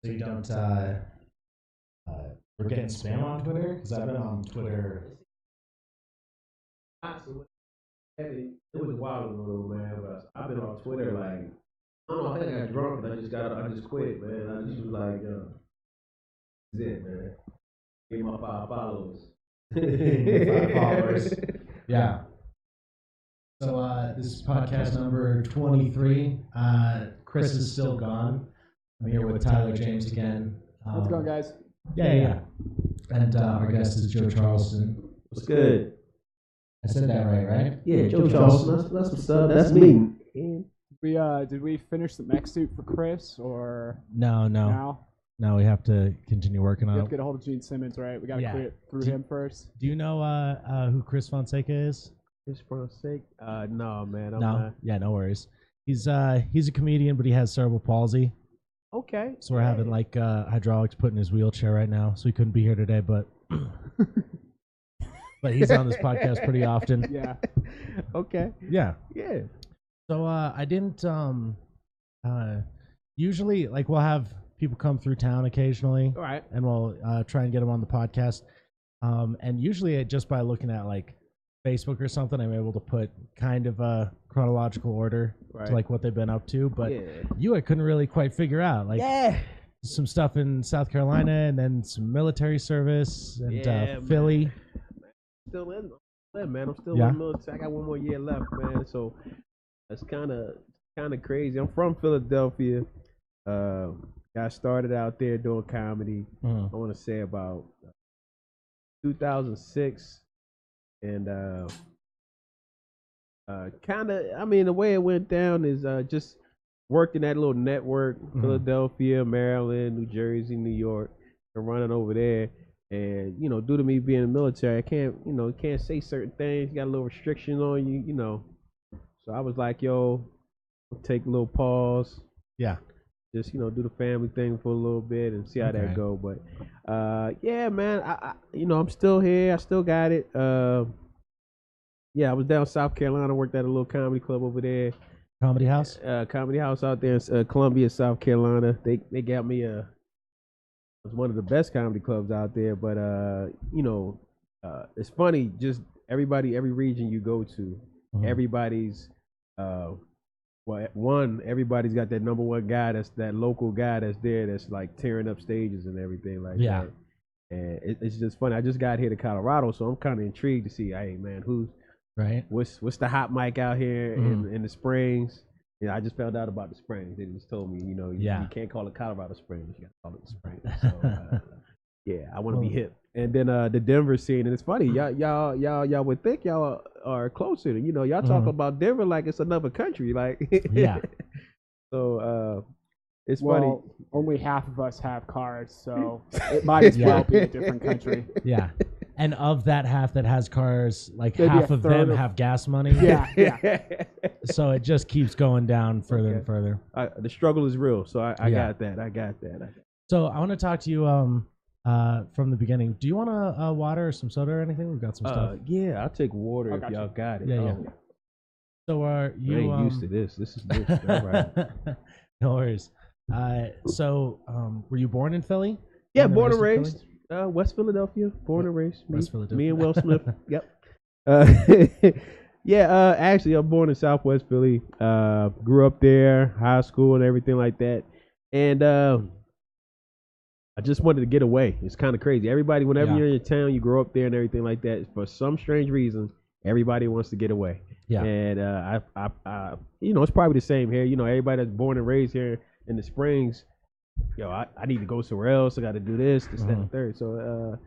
So you don't. We're getting spam on Twitter because I've been on Twitter. It was a while ago, man. But I've been on Twitter like I don't know. I think I got drunk and I just quit, man. I just was like, yo, this is it, man. Give my 5 followers. 5 followers. Yeah. So this is podcast number 23. Chris is still gone. I'm here with Tyler James again. How's it going, guys? Yeah. And our guest is Joe Charleston. What's good? I said that right? Yeah, Joe Charleston. That's what's up. That's me. Did we finish the mech suit for Chris or No. now? No, we have to continue working We on have it. to get a hold of Gene Simmons, right? We got to clear it through him first. Do you know who Chris Fonseca is? Chris Fonseca? No, man. I'm No. not. Yeah, no worries. He's a comedian, but he has cerebral palsy. Okay. So we're having like hydraulics put in his wheelchair right now, so he couldn't be here today, but he's on this podcast pretty often. Yeah. Okay. Yeah. Yeah. So I didn't usually like we'll have people come through town occasionally, All right. and we'll try and get them on the podcast. And usually just by looking at like Facebook or something, I'm able to put kind of a chronological order to like what they've been up to. But I couldn't really quite figure out like some stuff in South Carolina and then some military service and Philly. Still in, man. I'm still in the military. I got 1 more year left, man. So that's kind of crazy. I'm from Philadelphia. Got started out there doing comedy. I want to say about 2006, and the way it went down is just worked in that little network, Philadelphia, Maryland, New Jersey, New York, and running over there. And due to me being in the military, I can't say certain things. You got a little restriction on you, So I was like, yo, I'll take a little pause. Yeah. Just do the family thing for a little bit and see how that go. But yeah, man, I I'm still here. I still got it. I was down South Carolina. Worked at a little comedy club over there. Comedy house. Comedy house out there in Columbia, South Carolina. They got me it was one of the best comedy clubs out there. But it's funny. Just every region you go to, everybody's. Everybody's got that number one guy that local guy that's there that's like tearing up stages and everything like that. And it's just funny. I just got here to Colorado, so I'm kind of intrigued to see, hey man, what's the hot mic out here in the Springs? I just found out about the Springs. They just told me, you can't call it Colorado Springs, you got to call it the Springs. So I want to be hip. And then the Denver scene, and it's funny, y'all would think y'all are closer. Y'all talk about Denver like it's another country, like So it's funny. Only half of us have cars, so it might as well be a different country. Yeah, and of that half that has cars, like maybe half of them have gas money. Yeah. So it just keeps going down further and further. The struggle is real, so I got that. So I want to talk to you. From the beginning, do you want a water or some soda or anything? We've got some stuff. Yeah, I'll take water if y'all got it. Yeah. So are you? I ain't used to this. This is new. All right. No worries. So were you born in Philly? Yeah, born and raised. West Philadelphia. Born and raised. Me and Will Smith. Yep. Actually, I'm born in Southwest Philly. Grew up there, high school and everything like that, and. I just wanted to get away. It's kind of crazy. Everybody, whenever you're in your town, you grow up there and everything like that. For some strange reason, everybody wants to get away. Yeah. And I it's probably the same here. Everybody that's born and raised here in the Springs, I need to go somewhere else. I got to do this, that, and the third. So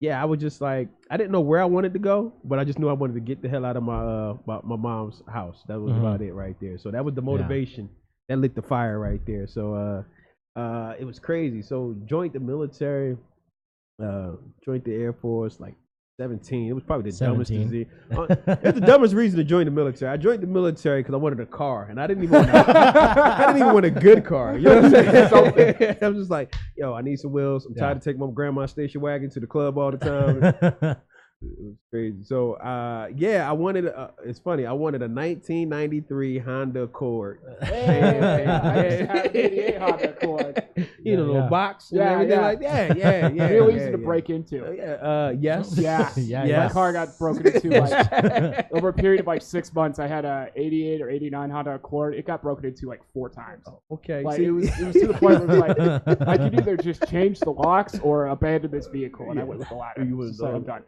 I was just like, I didn't know where I wanted to go, but I just knew I wanted to get the hell out of my mom's house. That was about it right there. So that was the motivation that lit the fire right there. So. It was crazy. So joined the military, joined the Air Force like 17. It was probably the dumbest decision. It's the dumbest reason to join the military. I joined the military because I wanted a car, and I didn't even want a good car. You know what I'm saying? So I was just like, I need some wheels. I'm tired of taking my grandma's station wagon to the club all the time. It was crazy. So, I wanted. It's funny. I wanted a 1993 Honda Accord. Hey, I used to have an 88 Honda Accord. You know, little box and everything like that. Yeah. Real easy to break into. Yes. My car got broken into like over a period of like 6 months. I had a 88 or 89 Honda Accord. It got broken into like 4 times. Okay. Like it was to the point where like I could either just change the locks or abandon this vehicle, and I went with the latter. So I'm done.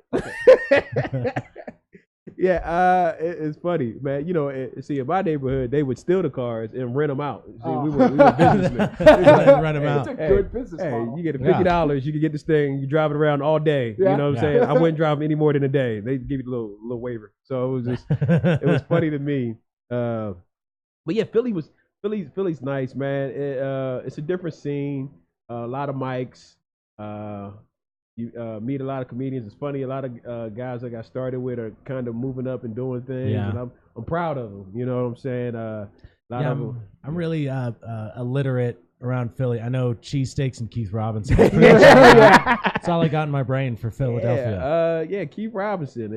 It's funny, man. You know, see, in my neighborhood, they would steal the cars and rent them out. See, we were businessmen. Rent them out. It's a good business model. You get $50, you can get this thing, you drive it around all day. You know what I'm saying? I wouldn't drive any more than a day. They give you a little waiver. So it was just, it was funny to me. But yeah, Philly's nice, man. It's a different scene. A lot of mics. You meet a lot of comedians. It's funny. A lot of guys I got started with are kind of moving up and doing things, and I'm proud of them. You know what I'm saying? I'm really illiterate around Philly. I know cheesesteaks and Keith Robinson. That's all I got in my brain for Philadelphia. Keith Robinson.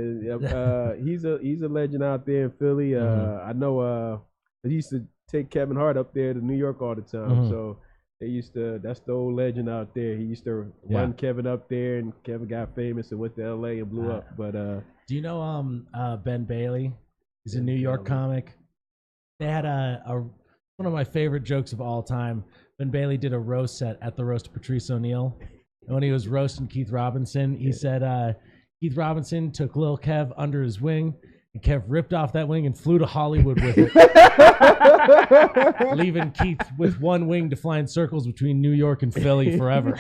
He's a legend out there in Philly. I know. I used to take Kevin Hart up there to New York all the time. So. That's the old legend out there. He used to run Kevin up there, and Kevin got famous and went to LA and blew up. But do you know Ben Bailey? He's a New York comic. They had one of my favorite jokes of all time. Ben Bailey did a roast set at the roast of Patrice O'Neal, and when he was roasting Keith Robinson, he said Keith Robinson took Lil Kev under his wing. And Kev ripped off that wing and flew to Hollywood with it, leaving Keith with one wing to fly in circles between New York and Philly forever.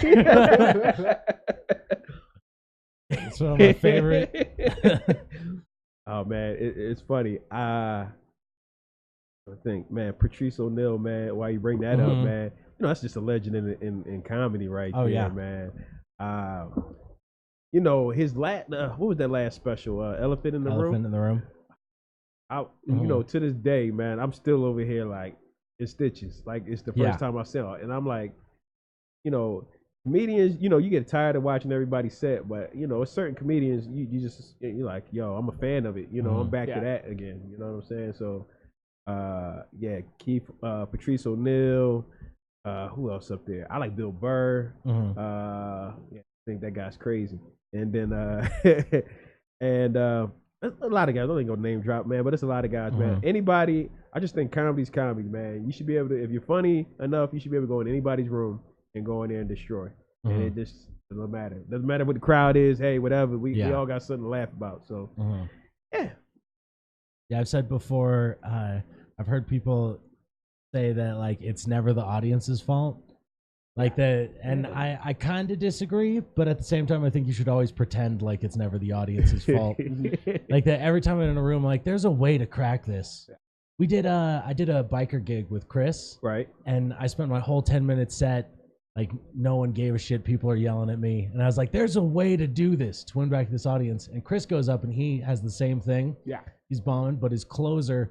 It's one of my favorite. Oh man, it's funny. I think, man, Patrice O'Neal, man. Why you bring that up, man? You know, that's just a legend in comedy, right there, man. You know, his what was that last special? Elephant in the Room. Elephant in the Room. You know, to this day, man, I'm still over here like in stitches. Like it's the first time I saw it, and I'm like, you know, comedians. You know, you get tired of watching everybody set, but you know, certain comedians, you're like, yo, I'm a fan of it. You know, I'm back to that again. You know what I'm saying? So, Keith, Patrice O'Neal. Who else up there? I like Bill Burr. I think that guy's crazy. And then a lot of guys. I don't even go name drop, man, but it's a lot of guys, man. Anybody, I just think comedy's comedy, man. You should be able to, if you're funny enough, you should be able to go in anybody's room and go in there and destroy. And it just doesn't matter. Doesn't matter what the crowd is. Hey, whatever. We all got something to laugh about. So yeah, I've said before. I've heard people say that like it's never the audience's fault. Like that, and I kind of disagree, but at the same time, I think you should always pretend like it's never the audience's fault. Like that, every time I'm in a room, like there's a way to crack this. I did a biker gig with Chris, right? And I spent my whole 10-minute set, like no one gave a shit. People are yelling at me, and I was like, "There's a way to do this to win back this audience." And Chris goes up and he has the same thing. Yeah, he's bombing, but his closer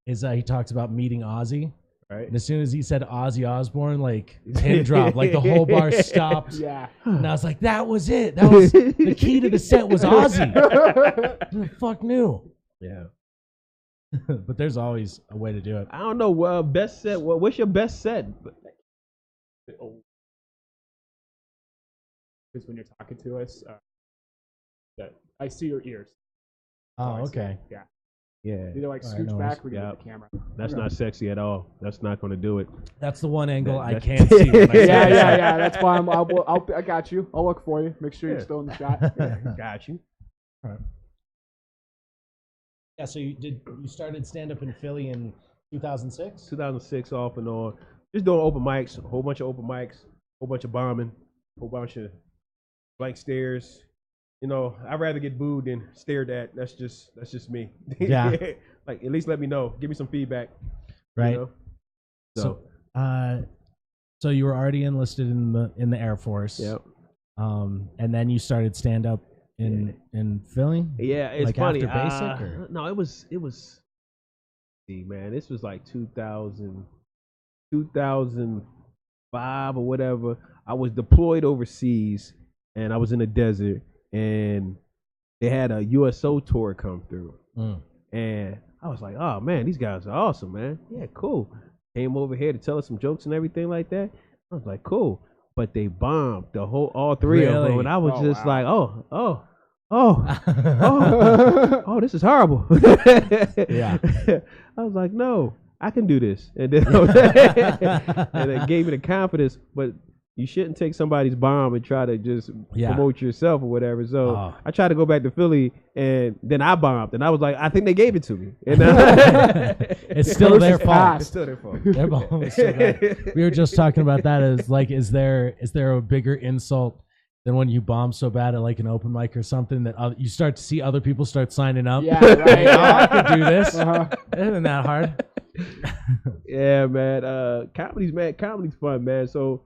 is he talks about meeting Ozzy. Right. And as soon as he said Ozzy Osbourne, like pin drop, like the whole bar stopped. Yeah. And I was like, that was it. That was the key to the set was Ozzy. Who the fuck knew? Yeah. But there's always a way to do it. I don't know. Best set. What's your best set? Because when you're talking to us, I see your ears. Oh, okay. Yeah. Yeah. Either like scooch back or get the camera. That's not sexy at all. That's not going to do it. That's the one angle I can't see. When I yeah. That's why I got you. I'll look for you. Make sure you're still in the shot. Got you. All right. Yeah. So you started stand up in Philly in 2006. 2006, off and on. Just doing open mics. A whole bunch of open mics. A whole bunch of bombing. A whole bunch of blank stares. You know, I'd rather get booed than stared at. That's just me. Yeah. Like, at least let me know. Give me some feedback. Right. You know? So you were already enlisted in the Air Force. Yep. And then you started stand up in Philly. Yeah, it's like funny. After basic. No, it was. See, man, this was like 2005 or whatever. I was deployed overseas, and I was in the desert. And they had a USO tour come through, and I was like, oh man, these guys are awesome, man. Yeah, cool. Came over here to tell us some jokes and everything like that. I was like, cool. But they bombed all three of them, and I was just like, oh, this is horrible. Yeah. I was like, no, I can do this. And then and it gave me the confidence, but you shouldn't take somebody's bomb and try to just promote yourself or whatever. So I tried to go back to Philly, and then I bombed, and I was like, I think they gave it to me. And it's still their fault. It's still their fault. Their bomb is so bad. We were just talking about that as like, is there a bigger insult than when you bomb so bad at like an open mic or something that you start to see other people start signing up? Yeah, right. I could do this. It isn't that hard. Yeah, man. Comedy's fun, man. So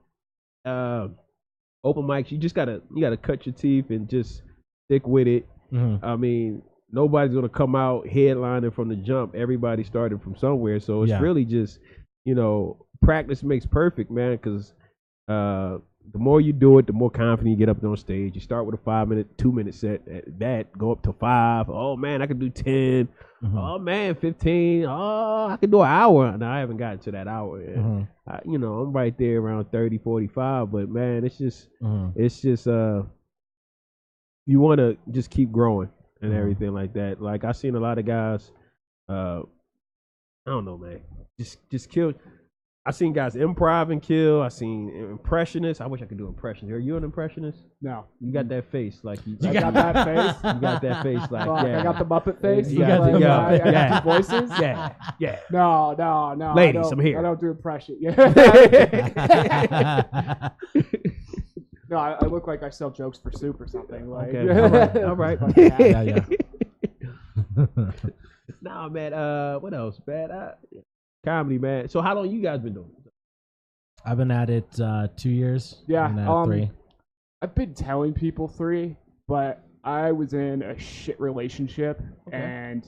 open mics, you gotta cut your teeth and just stick with it. I mean, nobody's gonna come out headlining from the jump. Everybody started from somewhere, so it's really just practice makes perfect, man. Because the more you do it, the more confident you get up on stage. You start with a 5-minute, 2-minute set. At that, go up to 5. Oh man, I can do 10. Oh man, 15. Oh, I can do an hour. Now I haven't gotten to that hour yet. I'm right there around 30, 45. But man, it's just you want to just keep growing and everything like that. Like I seen a lot of guys. I don't know, man. Just kill. I seen guys improv and kill. I seen impressionists. I wish I could do impressions. Are you an impressionist? No. You got that face, like you got that face. You got that face, like I got the Muppet face. You got the I got the voices. Yeah. No. Ladies, I'm here. I don't do impression. No, I look like I sell jokes for soup or something. Like, okay. All right. Yeah. Nah, man. What else, man? Comedy, man. So how long you guys been doing it? I've been at it 2 years. Yeah. I've been at 3. I've been telling people 3, but I was in a shit relationship, and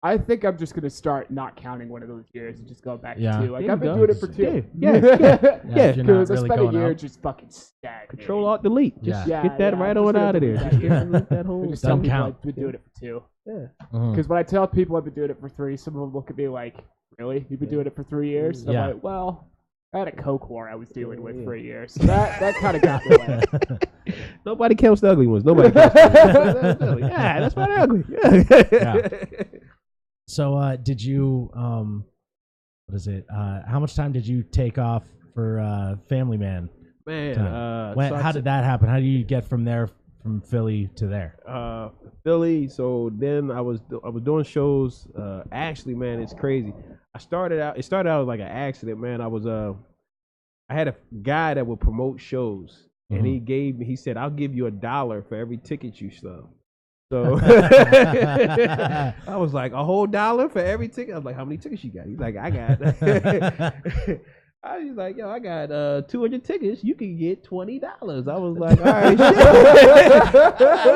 I think I'm just gonna start not counting one of those years and just go back to 2. Like I've been doing it for 2. Yeah. Because I spent a year just fucking stagnating. Control Alt Delete. Just get that right on out of there. Just delete that whole. Just tell people I've been doing it for 2. Yeah. Because when I tell people I've been doing it for 3, some of them look at me like, "Really? You've been doing it for 3 years?" So I'm like, well, I had a coke war I was dealing with for a year, so that kind of got me away. Nobody counts the ugly ones. Nobody counts the ugly ones. Yeah, that's why they're ugly. Yeah. So, did you, what is it? How much time did you take off for Family Man? Man, how did that happen? How do you get from there, from Philly to there? Philly. So then I was doing shows. Actually, man, it's crazy. It started out like an accident, man. I had a guy that would promote shows, and he said, "I'll give you $1 for every ticket you sell." So I was like, a whole $1 for every ticket? I was like, how many tickets you got? He's like, I got. I was like, yo, I got 200 tickets. You can get $20. I was like, all right, shit.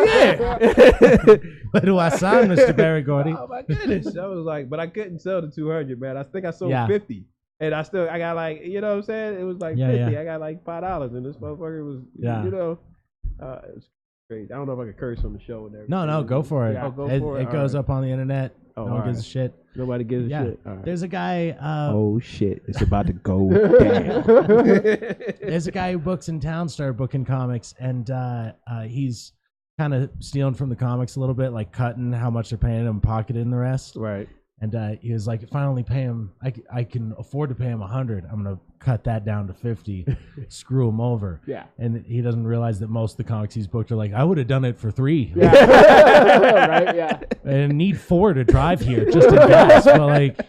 Yeah. Where do I sign, Mr. Barry Gordy? Oh my goodness. I was like, but I couldn't sell the 200, man. I think I sold 50. And I got like, you know what I'm saying? It was like 50. I got like $5, and this motherfucker was, it was crazy. I don't know if I could curse on the show and everything. No, go for it. Yeah. Go for it. It goes up on the internet. Oh, no one gives a shit. Nobody gives a shit. All right. There's a guy. Oh shit! It's about to go down. There's a guy who books in town, started booking comics, and he's kind of stealing from the comics a little bit, like cutting how much they're paying him, pocketing the rest. Right. And he was like, if I only pay him, I can afford to pay him 100. I'm gonna cut that down to 50, screw him over. Yeah. And he doesn't realize that most of the comics he's booked are like, I would have done it for 3. Yeah. Right. Yeah. And need 4 to drive here just to gas. But like,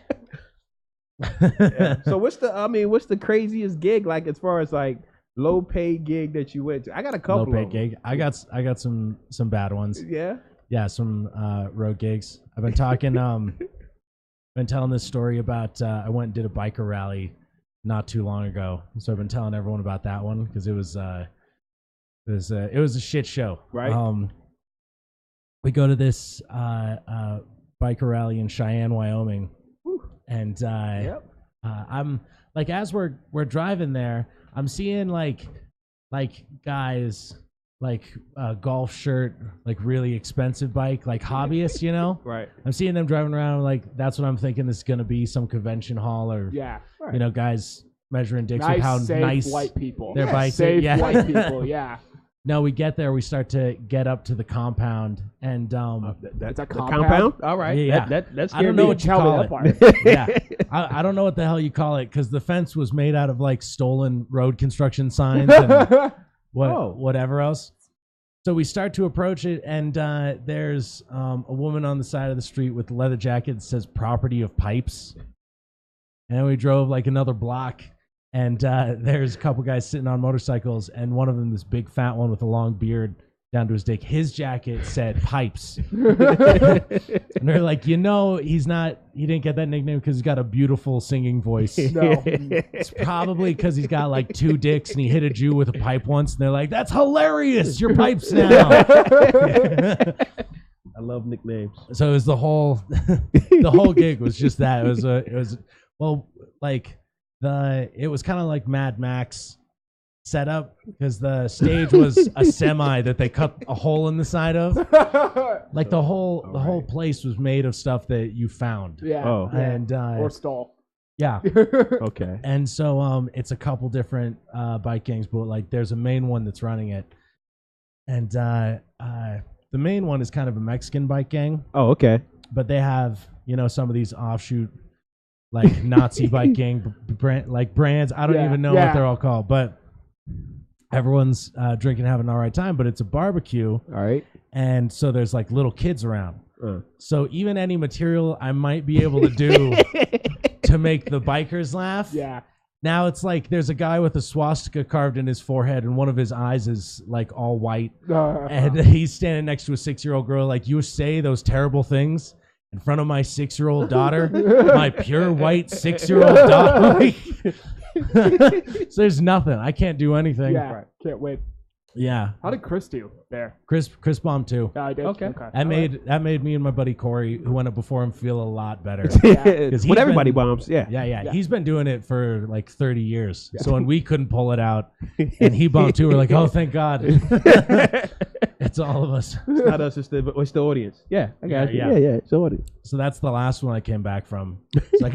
So what's the craziest gig, like, as far as like low paid gig that you went to? I got a couple. Low paid gig. I got some bad ones. Yeah. Yeah. Some road gigs. I've been talking. Been telling this story about I went and did a biker rally not too long ago, so I've been telling everyone about that one because it was a shit show. Right. We go to this biker rally in Cheyenne, Wyoming, and I'm like, as we're driving there, I'm seeing like guys like golf shirt, like really expensive bike, like hobbyists, you know? Right. I'm seeing them driving around, like that's what I'm thinking. This is gonna be some convention hall or you know, guys measuring dicks with how nice white people. Their bikes. Safe white people. Yeah. No, we get there. We start to get up to the compound, and that's a compound. All right. Yeah. That's. I don't know what you call it. Yeah. I don't know what the hell you call it because the fence was made out of like stolen road construction signs and whatever else. So we start to approach it, and there's a woman on the side of the street with a leather jacket that says "Property of Pipes," and then we drove like another block. And there's a couple guys sitting on motorcycles, and one of them, this big fat one with a long beard down to his dick, his jacket said Pipes. And they're like, you know, he didn't get that nickname because he's got a beautiful singing voice. No. It's probably because he's got like 2 dicks and he hit a Jew with a pipe once, and they're like, that's hilarious, your pipes now. I love nicknames. So it was the whole gig was just that. It was kind of like Mad Max setup because the stage was a semi that they cut a hole in the side of. Like the whole place was made of stuff that you found. Yeah. Oh. And or stole. Yeah. Okay. And so it's a couple different bike gangs, but like there's a main one that's running it. And the main one is kind of a Mexican bike gang. Oh, okay. But they have, you know, some of these offshoot like Nazi bike gang brands. I don't even know what they're all called, but everyone's drinking, having an all right time. But it's a barbecue, all right, and so there's like little kids around. So even any material I might be able to do to make the bikers laugh. Yeah. Now it's like there's a guy with a swastika carved in his forehead, and one of his eyes is like all white, and he's standing next to a 6-year-old girl. Like, you say those terrible things in front of my 6-year-old daughter, my pure white 6-year-old daughter. So there's nothing. I can't do anything. Yeah, can't wait. Yeah. How did Chris do there? Chris bombed too. I did. Okay. That made me and my buddy Corey, who went up before him, feel a lot better. When everybody bombs, yeah. He's been doing it for like 30 years. Yeah. So when we couldn't pull it out, and he bombed too, we're like, oh, thank God. It's all of us. It's not us. It's the audience. Yeah, I got you. Yeah. It's the audience. So that's the last one I came back from. So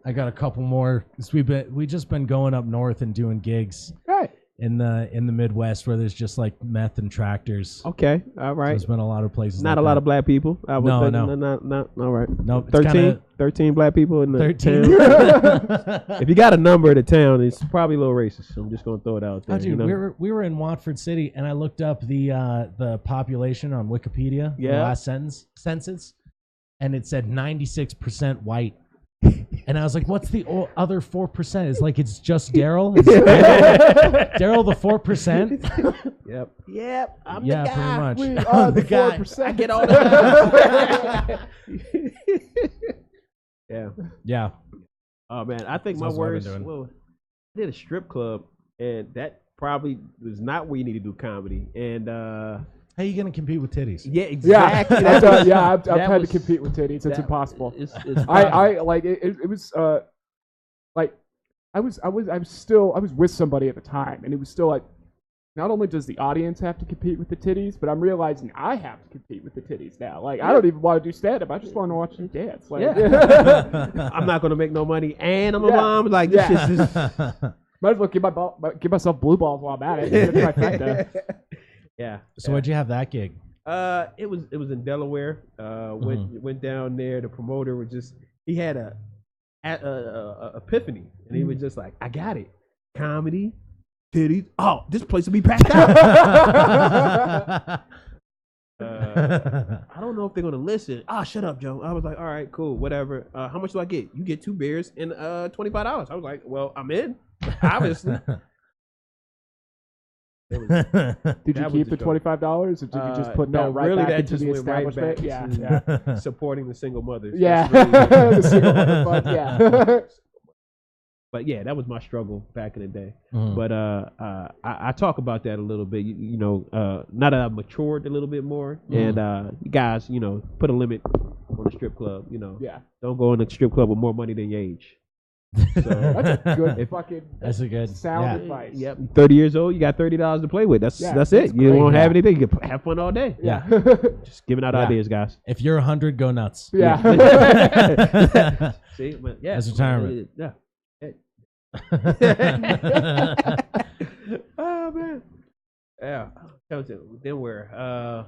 I got a couple more. We just been going up north and doing gigs. Right. In the Midwest where there's just like meth and tractors. Okay, all right. So there's been a lot of places. Not like a lot of black people. No. Not all right. Nope. 13 black people in the 13. If you got a number of the town, it's probably a little racist. So I'm just gonna throw it out there. Oh, dude, you know? we were in Watford City, and I looked up the population on Wikipedia. The last census, and it said 96% white. And I was like, what's the other 4%? It's like, it's just Daryl? Daryl the 4%? Yep. I'm the guy. Pretty much. We are the guy. 4%. I get all the Yeah. Oh, man. I think my worst, I did a strip club, and that probably was not where you need to do comedy. And, how are you going to compete with titties? Yeah, exactly. I've had to compete with titties. It's impossible. It's I like it was like I was with somebody at the time, and it was still like, not only does the audience have to compete with the titties, but I'm realizing I have to compete with the titties now. Like, I don't even want to do stand-up. I just want to watch you dance. Like, I'm not going to make no money, and I'm a mom. Like, this shit is... Might as well give myself blue balls while I'm at it. It's my factor. Yeah. So where'd you have that gig? It was in Delaware. Went down there. The promoter was just, he had a epiphany, and he was just like, I got it. Comedy, titties. Oh, this place will be packed out. I don't know if they're gonna listen. Shut up, Joe. I was like, all right, cool, whatever. How much do I get? You get 2 beers and $25. I was like, well, I'm in. Obviously. Did you keep the $25, or did you just put that right back into the establishment? Yeah. Supporting the single mothers. Yeah. Really the single mother fund, yeah. But yeah, that was my struggle back in the day. But I talk about that a little bit. You know, now that I've matured a little bit more, and you guys, you know, put a limit on the strip club. You know, don't go in the strip club with more money than your age. So that's a good fucking. That's a good sound advice. Yep. 30 years old, you got $30 to play with. That's it. You won't have anything. You can have fun all day. Yeah. Just giving out ideas, guys. If you're 100, go nuts. Yeah. See, but That's retirement. Yeah. Oh man. Yeah. Then where?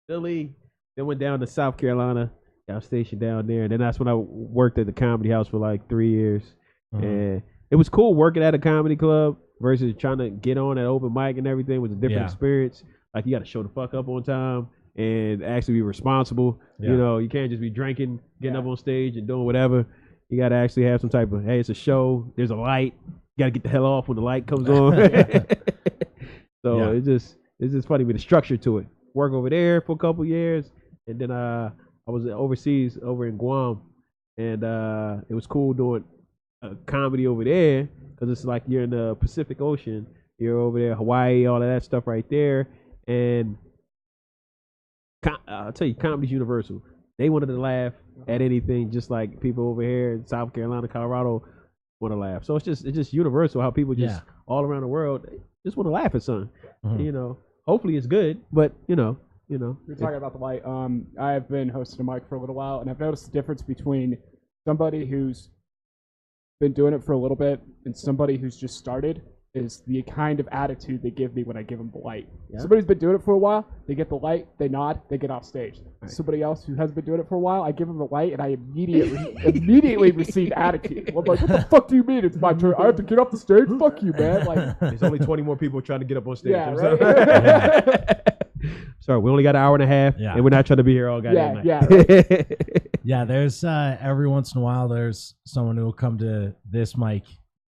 Philly. Then went down to South Carolina. Got stationed down there, and then that's when I worked at the Comedy House for like 3 years. And it was cool working at a comedy club versus trying to get on at open mic and everything. It was a different experience. Like, you got to show the fuck up on time and actually be responsible. You know, you can't just be drinking, getting up on stage and doing whatever. You got to actually have some type of, hey, it's a show. There's a light. You got to get the hell off when the light comes on. So it's just funny with the structure to it. Work over there for a couple years, and then I was overseas over in Guam, and it was cool doing comedy over there because it's like you're in the Pacific Ocean. You're over there, Hawaii, all of that stuff right there. And I'll tell you, comedy's universal. They wanted to laugh at anything, just like people over here in South Carolina, Colorado want to laugh. So it's just universal how people just all around the world just want to laugh at something. You know, hopefully it's good, but you know. You're talking about the light. I've been hosting a mic for a little while, and I've noticed the difference between somebody who's been doing it for a little bit and somebody who's just started is the kind of attitude they give me when I give them the light. Somebody's been doing it for a while, they get the light, they nod, they get off stage. Somebody else who hasn't been doing it for a while, I give them the light, and I immediately receive attitude. I'm like, what the fuck do you mean it's my turn? I have to get off the stage? Fuck you, man. Like, there's only 20 more people trying to get up on stage. Yeah, right? Sorry, we only got an hour and a half, and we're not trying to be here all goddamn night. Yeah, there's every once in a while there's someone who will come to this mic,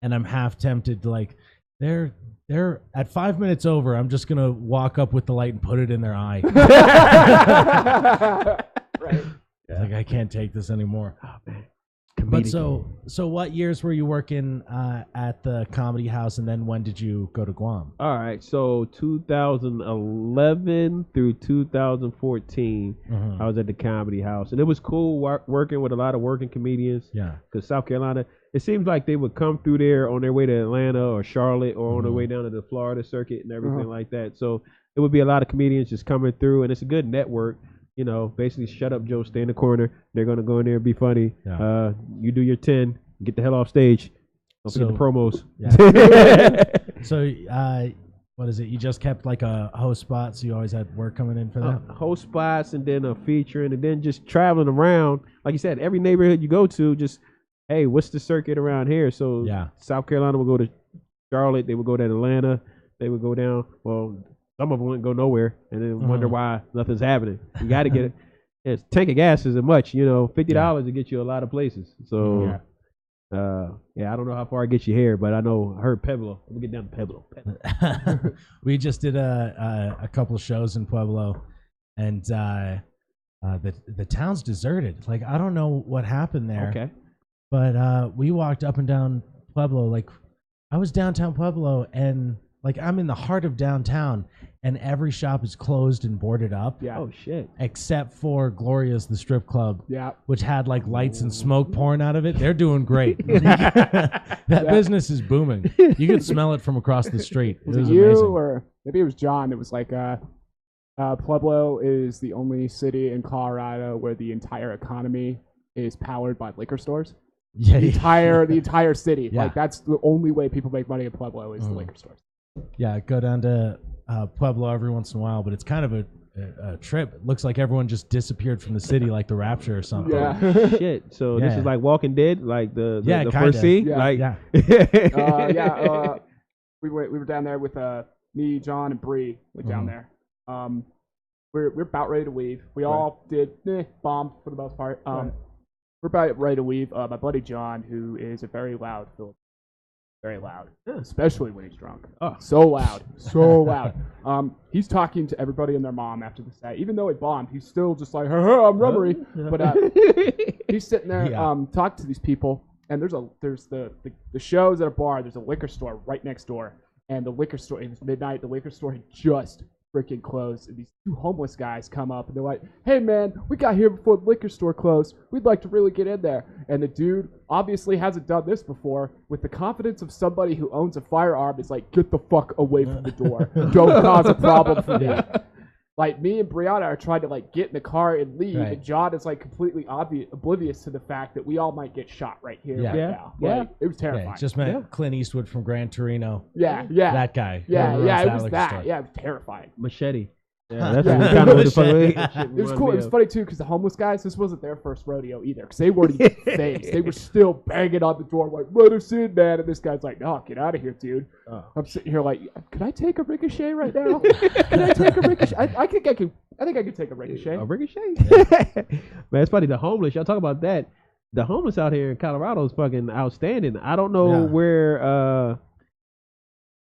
and I'm half tempted to like, they're at 5 minutes over. I'm just gonna walk up with the light and put it in their eye. Right. Like, I can't take this anymore. Oh man. But so what years were you working at the Comedy House, and then when did you go to Guam? All right, so 2011 through 2014, I was at the Comedy House, and it was cool working with a lot of working comedians. Yeah, because South Carolina, it seems like they would come through there on their way to Atlanta or Charlotte or on their way down to the Florida circuit and everything like that. So it would be a lot of comedians just coming through, and it's a good network. You know, basically, shut up, Joe, stay in the corner. They're going to go in there and be funny. Yeah. You do your 10, get the hell off stage. Don't forget the promos. Yeah. So, what is it? You just kept like a host spot, so you always had work coming in for that? Host spots, and then a featuring, and then just traveling around. Like you said, every neighborhood you go to, just, hey, what's the circuit around here? So, South Carolina would go to Charlotte. They would go to Atlanta. They would go down, well, some of them wouldn't go nowhere, and then wonder why nothing's happening. You got to get it. It's tank of gas isn't much, you know. $50 to get you a lot of places. So, I don't know how far it gets you here, but I heard Pueblo. We'll get down to Pueblo. We just did a couple of shows in Pueblo, and the town's deserted. Like, I don't know what happened there. Okay, but we walked up and down Pueblo. Like, I was downtown Pueblo, and like, I'm in the heart of downtown, and every shop is closed and boarded up. Yeah. Oh, shit. Except for Gloria's, the strip club, which had, like, lights and smoke pouring out of it. They're doing great. That business is booming. You could smell it from across the street. It was amazing. Or maybe it was John that was like, Pueblo is the only city in Colorado where the entire economy is powered by liquor stores. Yeah, the entire city. Yeah. Like, that's the only way people make money in Pueblo is the liquor stores. Yeah, I go down to Pueblo every once in a while, but it's kind of a trip. It looks like everyone just disappeared from the city, like the Rapture or something. Yeah. Shit. So this is like Walking Dead, like the first scene. Yeah. We were down there with me, John, and Bree. Went down there. We're about ready to leave. We all did bombed for the most part. We're about ready to leave. My buddy John, who is a very loud Filipino. Very loud, especially when he's drunk. Oh, so loud. He's talking to everybody and their mom after the set. Even though it bombed, he's still just like, I'm rubbery. But he's sitting there talking to these people, and there's the shows at a bar. There's a liquor store right next door, and the liquor store, it was midnight. The liquor store had just freaking closed, and these two homeless guys come up and they're like, "Hey man, we got here before the liquor store closed. We'd like to really get in there." And the dude obviously hasn't done this before. With the confidence of somebody who owns a firearm, is like, "Get the fuck away from the door. Don't cause a problem for me." Like, me and Brianna are trying to, like, get in the car and leave, and John is, like, completely oblivious to the fact that we all might get shot right here, right now. Like, it was terrifying. Yeah, it just meant Clint Eastwood from Gran Torino. Yeah. That guy. Yeah, it was that. Store. Yeah, it was terrifying. Machete. Yeah, that's kind of what the fuck it was cool. It was funny too because the homeless guys, this wasn't their first rodeo either because they weren't even famous. They were still banging on the door like, "Let us in, man!" And this guy's like, "No, get out of here, dude." I'm sitting here like, "Can I take a ricochet right now? Can I take a ricochet? I think I could take a ricochet." A ricochet? Man, it's funny. The homeless. Y'all talk about that. The homeless out here in Colorado is fucking outstanding. I don't know where.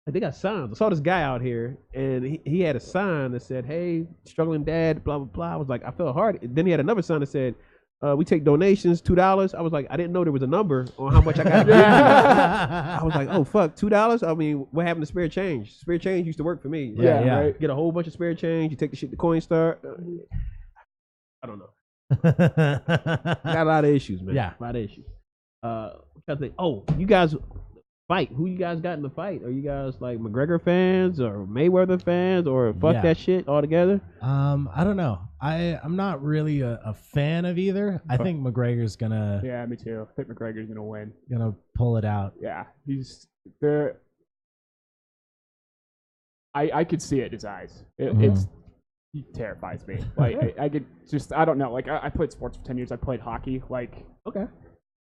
They got signs. I saw this guy out here, and he had a sign that said, "Hey, struggling dad, blah, blah, blah." I was like, I felt hard. Then he had another sign that said, "We take donations, $2. I was like, I didn't know there was a number on how much I got to give. I was like, oh, fuck, $2? I mean, what happened to spare change? Spare change used to work for me. Right? Get a whole bunch of spare change. You take the shit to Coinstar. I don't know. Got a lot of issues, man. Yeah. A lot of issues. I think, you guys... fight. Who you guys got in the fight? Are you guys like McGregor fans or Mayweather fans or fuck that shit altogether? I don't know. I'm not really a fan of either. I think McGregor's gonna. Yeah, me too. I think McGregor's gonna win. Gonna pull it out. Yeah, he's there. I could see it in his eyes. He terrifies me. Like I could just. I don't know. Like I played sports for 10 years. I played hockey. Like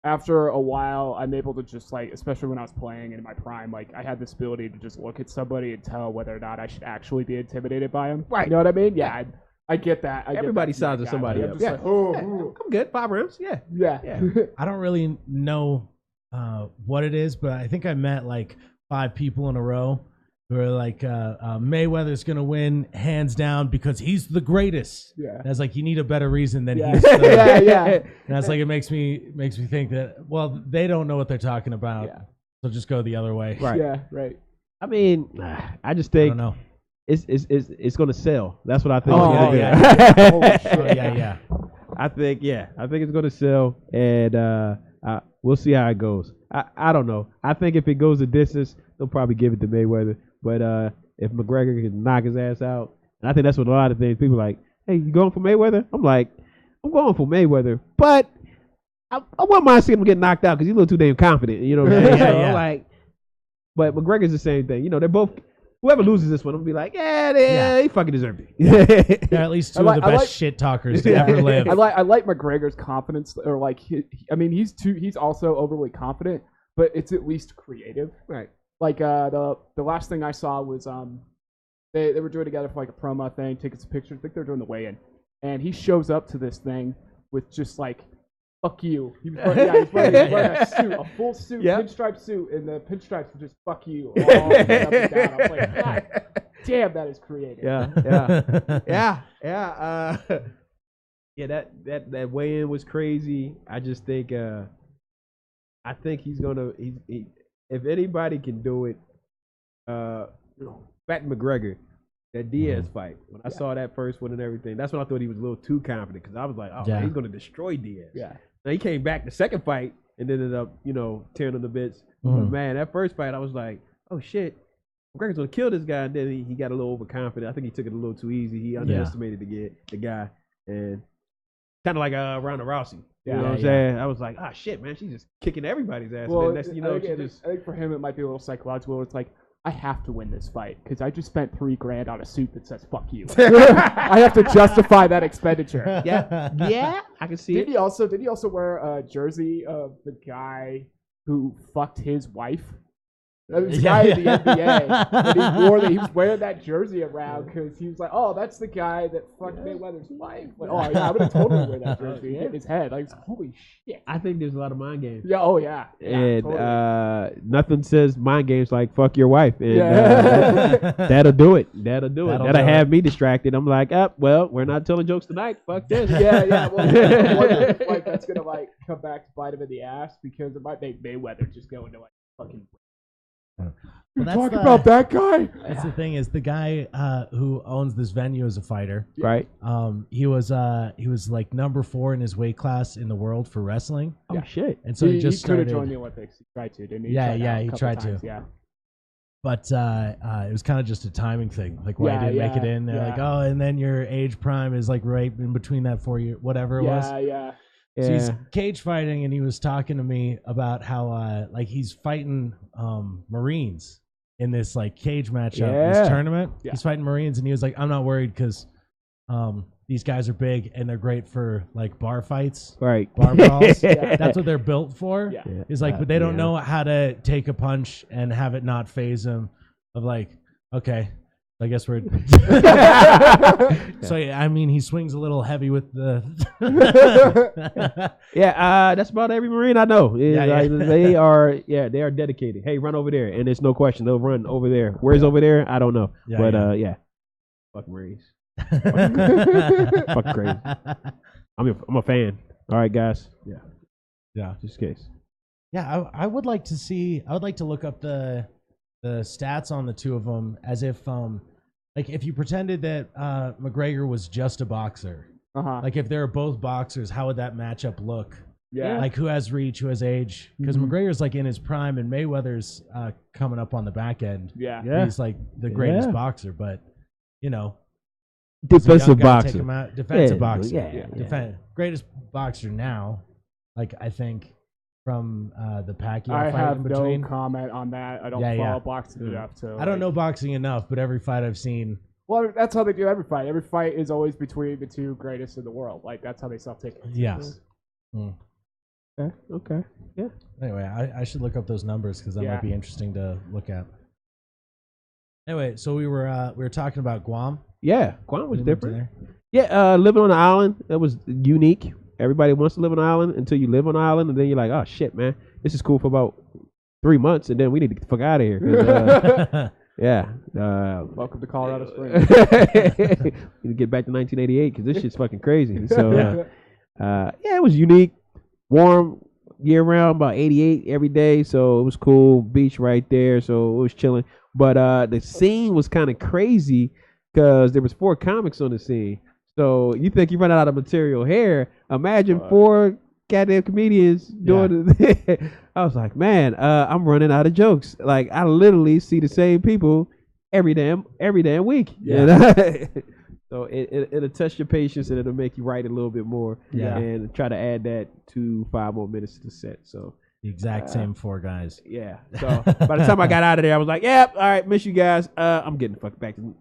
after a while, I'm able to just like, especially when I was playing in my prime, like I had this ability to just look at somebody and tell whether or not I should actually be intimidated by him. Right. You know what I mean? Yeah, I get that. Everybody sizes somebody up. Like, I'm good. 5 rounds. Yeah. I don't really know what it is, but I think I met like 5 people in a row who are like, Mayweather's gonna win hands down because he's the greatest. Yeah. And I was like, you need a better reason than he's the And I was like, it makes me think that, well, they don't know what they're talking about. Yeah. So just go the other way. Right. Yeah, right. I mean, I just think I don't know. It's gonna sell. That's what I think. Yeah. I think it's gonna sell, and we'll see how it goes. I don't know. I think if it goes a distance, they'll probably give it to Mayweather. But if McGregor can knock his ass out, and I think that's what a lot of things people are like, "Hey, you going for Mayweather?" I'm like, I'm going for Mayweather, but I wouldn't mind seeing him get knocked out because he's a little too damn confident. You know what I'm saying? Like, but McGregor's the same thing. You know, they're both. Whoever loses this one, I'm gonna be like, he fucking deserved it. They're at least two of the best shit talkers to ever live. I like McGregor's confidence, or like, he's also overly confident, but it's at least creative. Right. Like the last thing I saw was they were doing together for like a promo thing, taking some pictures. I think they were doing the weigh-in, and he shows up to this thing with just like, "Fuck you." He was wearing a suit, a full suit, pinstripe suit, and the pinstripes were just "fuck you" all up and down. I was like, God damn, that is creative. That weigh-in was crazy. I just think I think he's gonna. If anybody can do it, back to McGregor, that Diaz fight. When I saw that first one and everything, that's when I thought he was a little too confident because I was like, man, he's gonna destroy Diaz. Yeah. Now he came back the second fight and ended up, tearing him to bits. But man, that first fight, I was like, oh shit, McGregor's gonna kill this guy. And then he got a little overconfident. I think he took it a little too easy. He underestimated the guy, and kind of like Ronda Rousey. You know what I'm saying? I was like, shit, man, she's just kicking everybody's ass. Well, I think for him it might be a little psychological. It's like, I have to win this fight because I just spent $3,000 on a suit that says "fuck you." I have to justify that expenditure. Yeah, I can see it. Did he also wear a jersey of the guy who fucked his wife? That was the guy in the NBA. And he was wearing that jersey around because he was like, "Oh, that's the guy that fucked Mayweather's wife." Like, oh yeah, I would have totally wear that jersey in his head. Like, holy shit. I think there's a lot of mind games. Yeah. Oh yeah. And totally. Nothing says mind games like "fuck your wife," and that'll do it. That'll have me distracted. I'm like, well, we're not telling jokes tonight. Fuck this. Yeah. Well, I wonder if, like, that's gonna like come back to bite him in the ass because it might make Mayweather just go into like fucking. You talk about that guy? That's the thing is the guy who owns this venue is a fighter, right? He was like number 4 in his weight class in the world for wrestling. Oh shit! And so he just could have joined the Olympics. He tried to, didn't he? He tried to. Yeah. But it was kind of just a timing thing, like why he didn't make it in. They're like, oh, and then your age prime is like right in between that 4 year, whatever it was. Yeah. So he's cage fighting, and he was talking to me about how like he's fighting Marines in this like cage matchup, this tournament. Yeah. He's fighting Marines, and he was like, I'm not worried because these guys are big and they're great for like bar fights, right? Bar brawls. That's what they're built for. Yeah. It's like, but they don't know how to take a punch and have it not phase them. Of like, okay, I guess we're. So I mean, he swings a little heavy with the. That's about every Marine I know. They are dedicated. Hey, run over there, and there's no question they'll run over there. Where's over there? I don't know, fuck Marines. Fuck crazy. I'm a fan. All right, guys. Yeah. Just in case. Yeah, I would like to see. I would like to look up the stats on the two of them as if like if you pretended that McGregor was just a boxer. Like if they were both boxers, how would that matchup look? Yeah. Like who has reach, who has age? Because McGregor's like in his prime, and Mayweather's coming up on the back end. Yeah. He's like the greatest boxer, but you know. Defensive boxer. Defensive boxer. Greatest boxer now. Like I think from the Pacquiao I fight have in between. No comment on that. I don't follow boxing enough to. I don't know boxing enough, but every fight I've seen. Well, that's how they do every fight. Every fight is always between the two greatest in the world. Like that's how they sell tickets. Yes. Okay. Yeah. Anyway, I should look up those numbers because that might be interesting to look at. Anyway, so we were talking about Guam. Yeah, Guam was different. Yeah, living on an island, that was unique. Everybody wants to live on an island until you live on an island, and then you're like, oh shit, man, this is cool for about 3 months, and then we need to get the fuck out of here. Welcome to Colorado Springs. We need to get back to 1988 because this shit's fucking crazy. So, it was unique, warm year round, about 88 every day, so it was cool. Beach right there, so it was chilling. But the scene was kind of crazy because there was 4 comics on the scene. So you think you run out of material here? Imagine 4 goddamn comedians doing it. I was like, man, I'm running out of jokes. Like I literally see the same people every damn week. Yeah. So it'll test your patience, and it'll make you write a little bit more. Yeah. And try to add that to 5 more minutes to the set. So. The exact same 4 guys. Yeah. So by the time I got out of there, I was like, "Yep, all right, miss you guys. I'm getting the fuck back to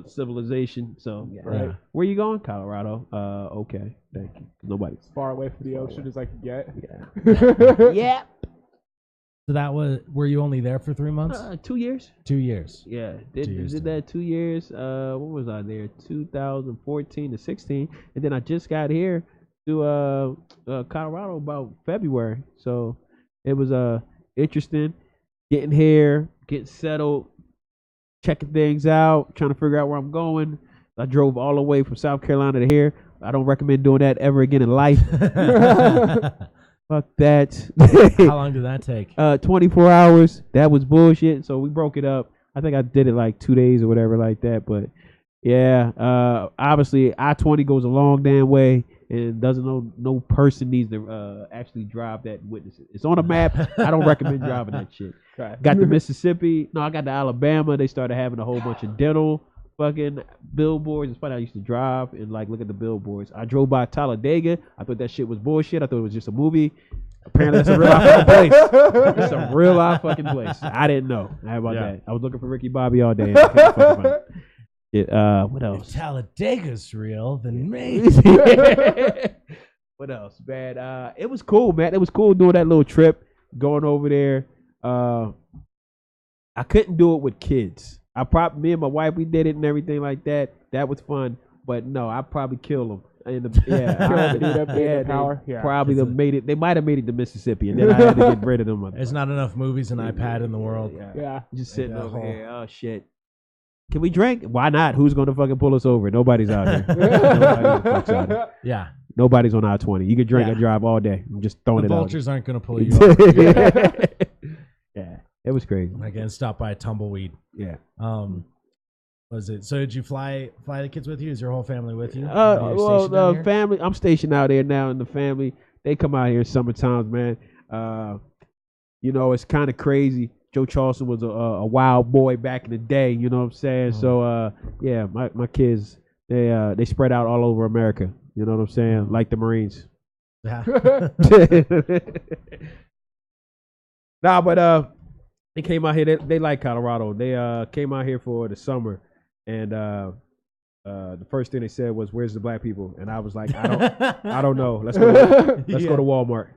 civilization." So, right. Where you going? Colorado. Okay, thank you. Nobody's as far away from the ocean as I can get. Yeah. Yeah. So that was. Were you only there for 3 months? 2 years. 2 years. Yeah. Did that 2 years. What was I there? 2014 to 16, and then I just got here to Colorado about February. So. It was interesting getting here, getting settled, checking things out, trying to figure out where I'm going. I drove all the way from South Carolina to here. I don't recommend doing that ever again in life. Fuck that. How long did that take? 24 hours. That was bullshit. So we broke it up. I think I did it like 2 days or whatever like that. But yeah, obviously I-20 goes a long damn way. And no person needs to actually drive that and witness it. It's on a map. I don't recommend driving that shit. Right. Got to Mississippi. No, I got to Alabama. They started having a whole bunch of dental fucking billboards. It's funny, I used to drive and like look at the billboards. I drove by Talladega. I thought that shit was bullshit. I thought it was just a movie. Apparently that's a real life fucking place. It's a real life fucking place. I didn't know. How about that? I was looking for Ricky Bobby all day. What else? If Talladega's real, then maybe. What else, man? It was cool, man. It was cool doing that little trip, going over there. I couldn't do it with kids. Me and my wife, we did it and everything like that. That was fun. But no, I'd probably kill them. Probably they might have made it to Mississippi, and then I had to get rid of them. There's not enough movies and iPad in the world. Yeah. Just sitting over here. Oh shit. Can we drink? Why not? Who's going to fucking pull us over? Nobody's out here. Yeah. Nobody's on I-20. You can drink and drive all day. I'm just throwing it out. The vultures aren't going to pull you over. Yeah. It was crazy. Like getting stopped by a tumbleweed. Yeah. Was it? So did you fly the kids with you? Is your whole family with you? Well, the family. I'm stationed out there now, and the family they come out here summertime, man. It's kind of crazy. Joe Charleston was a wild boy back in the day. You know what I'm saying? So my kids they spread out all over America. You know what I'm saying? Like the Marines. Yeah. Nah, but they came out here. They like Colorado. They came out here for the summer, and the first thing they said was, "Where's the black people?" And I was like, "I don't know. Let's go to Walmart.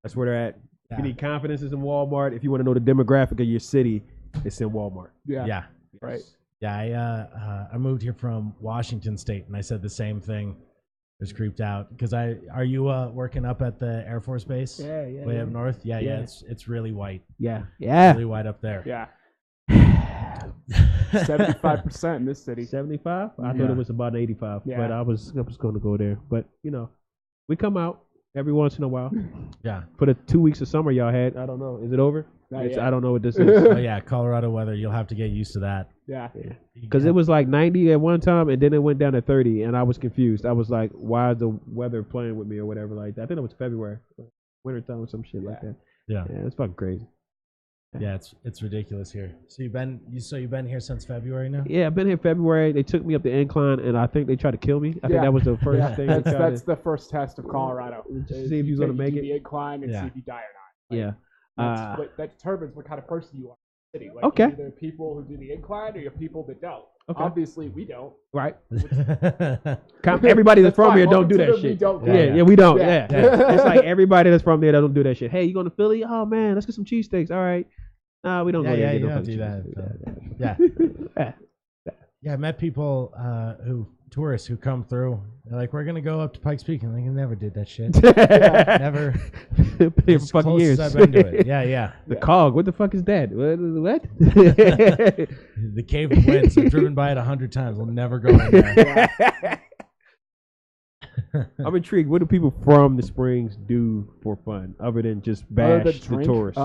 That's where they're at. If you need confidence, it's in Walmart. If you want to know the demographic of your city, it's in Walmart." Yeah. Right. Yeah, I moved here from Washington State, and I said the same thing. I was creeped out because are you working up at the Air Force Base? Yeah. Way up north? Yeah. It's really white. Yeah. Really white up there. Yeah. 75% in this city. 75? I thought it was about 85, but I was going to go there. But we come out every once in a while. Yeah. For the 2 weeks of summer y'all had, I don't know. Is it over? I don't know what this is. Oh yeah, Colorado weather. You'll have to get used to that. Yeah. Because it was like 90 at one time, and then it went down to 30, and I was confused. I was like, why is the weather playing with me or whatever like that? I think it was February, wintertime or some shit like that. Yeah, it's fucking crazy. Yeah, it's ridiculous here. So you've been here since February now? Yeah, I've been here February. They took me up the incline, and I think they tried to kill me. I think that was the first thing. That's the first test of Colorado. See if you're going to make it. The incline and see if you die or not. Yeah. That determines what kind of person you are in the city. Like, okay. Either people who do the incline or you're people that don't. Okay. Obviously, we don't. Right. Everybody that's from here don't do that shit. We don't. Yeah, we don't. Yeah. It's like everybody that's from there that don't do that shit. Hey, you going to Philly? Oh, man, let's get some cheesesteaks. All right. Nah, we don't go there. You don't do that. Yeah, I met people tourists who come through. They're like, we're gonna go up to Pikes Peak, and I never did that shit. Never. Been here for fucking years. I've been to it. Yeah. The Cog. What the fuck is that? What? The Cave of Winds. I've driven by it 100 times. I'll never go in there. I'm intrigued. What do people from the Springs do for fun, other than just bash the tourists?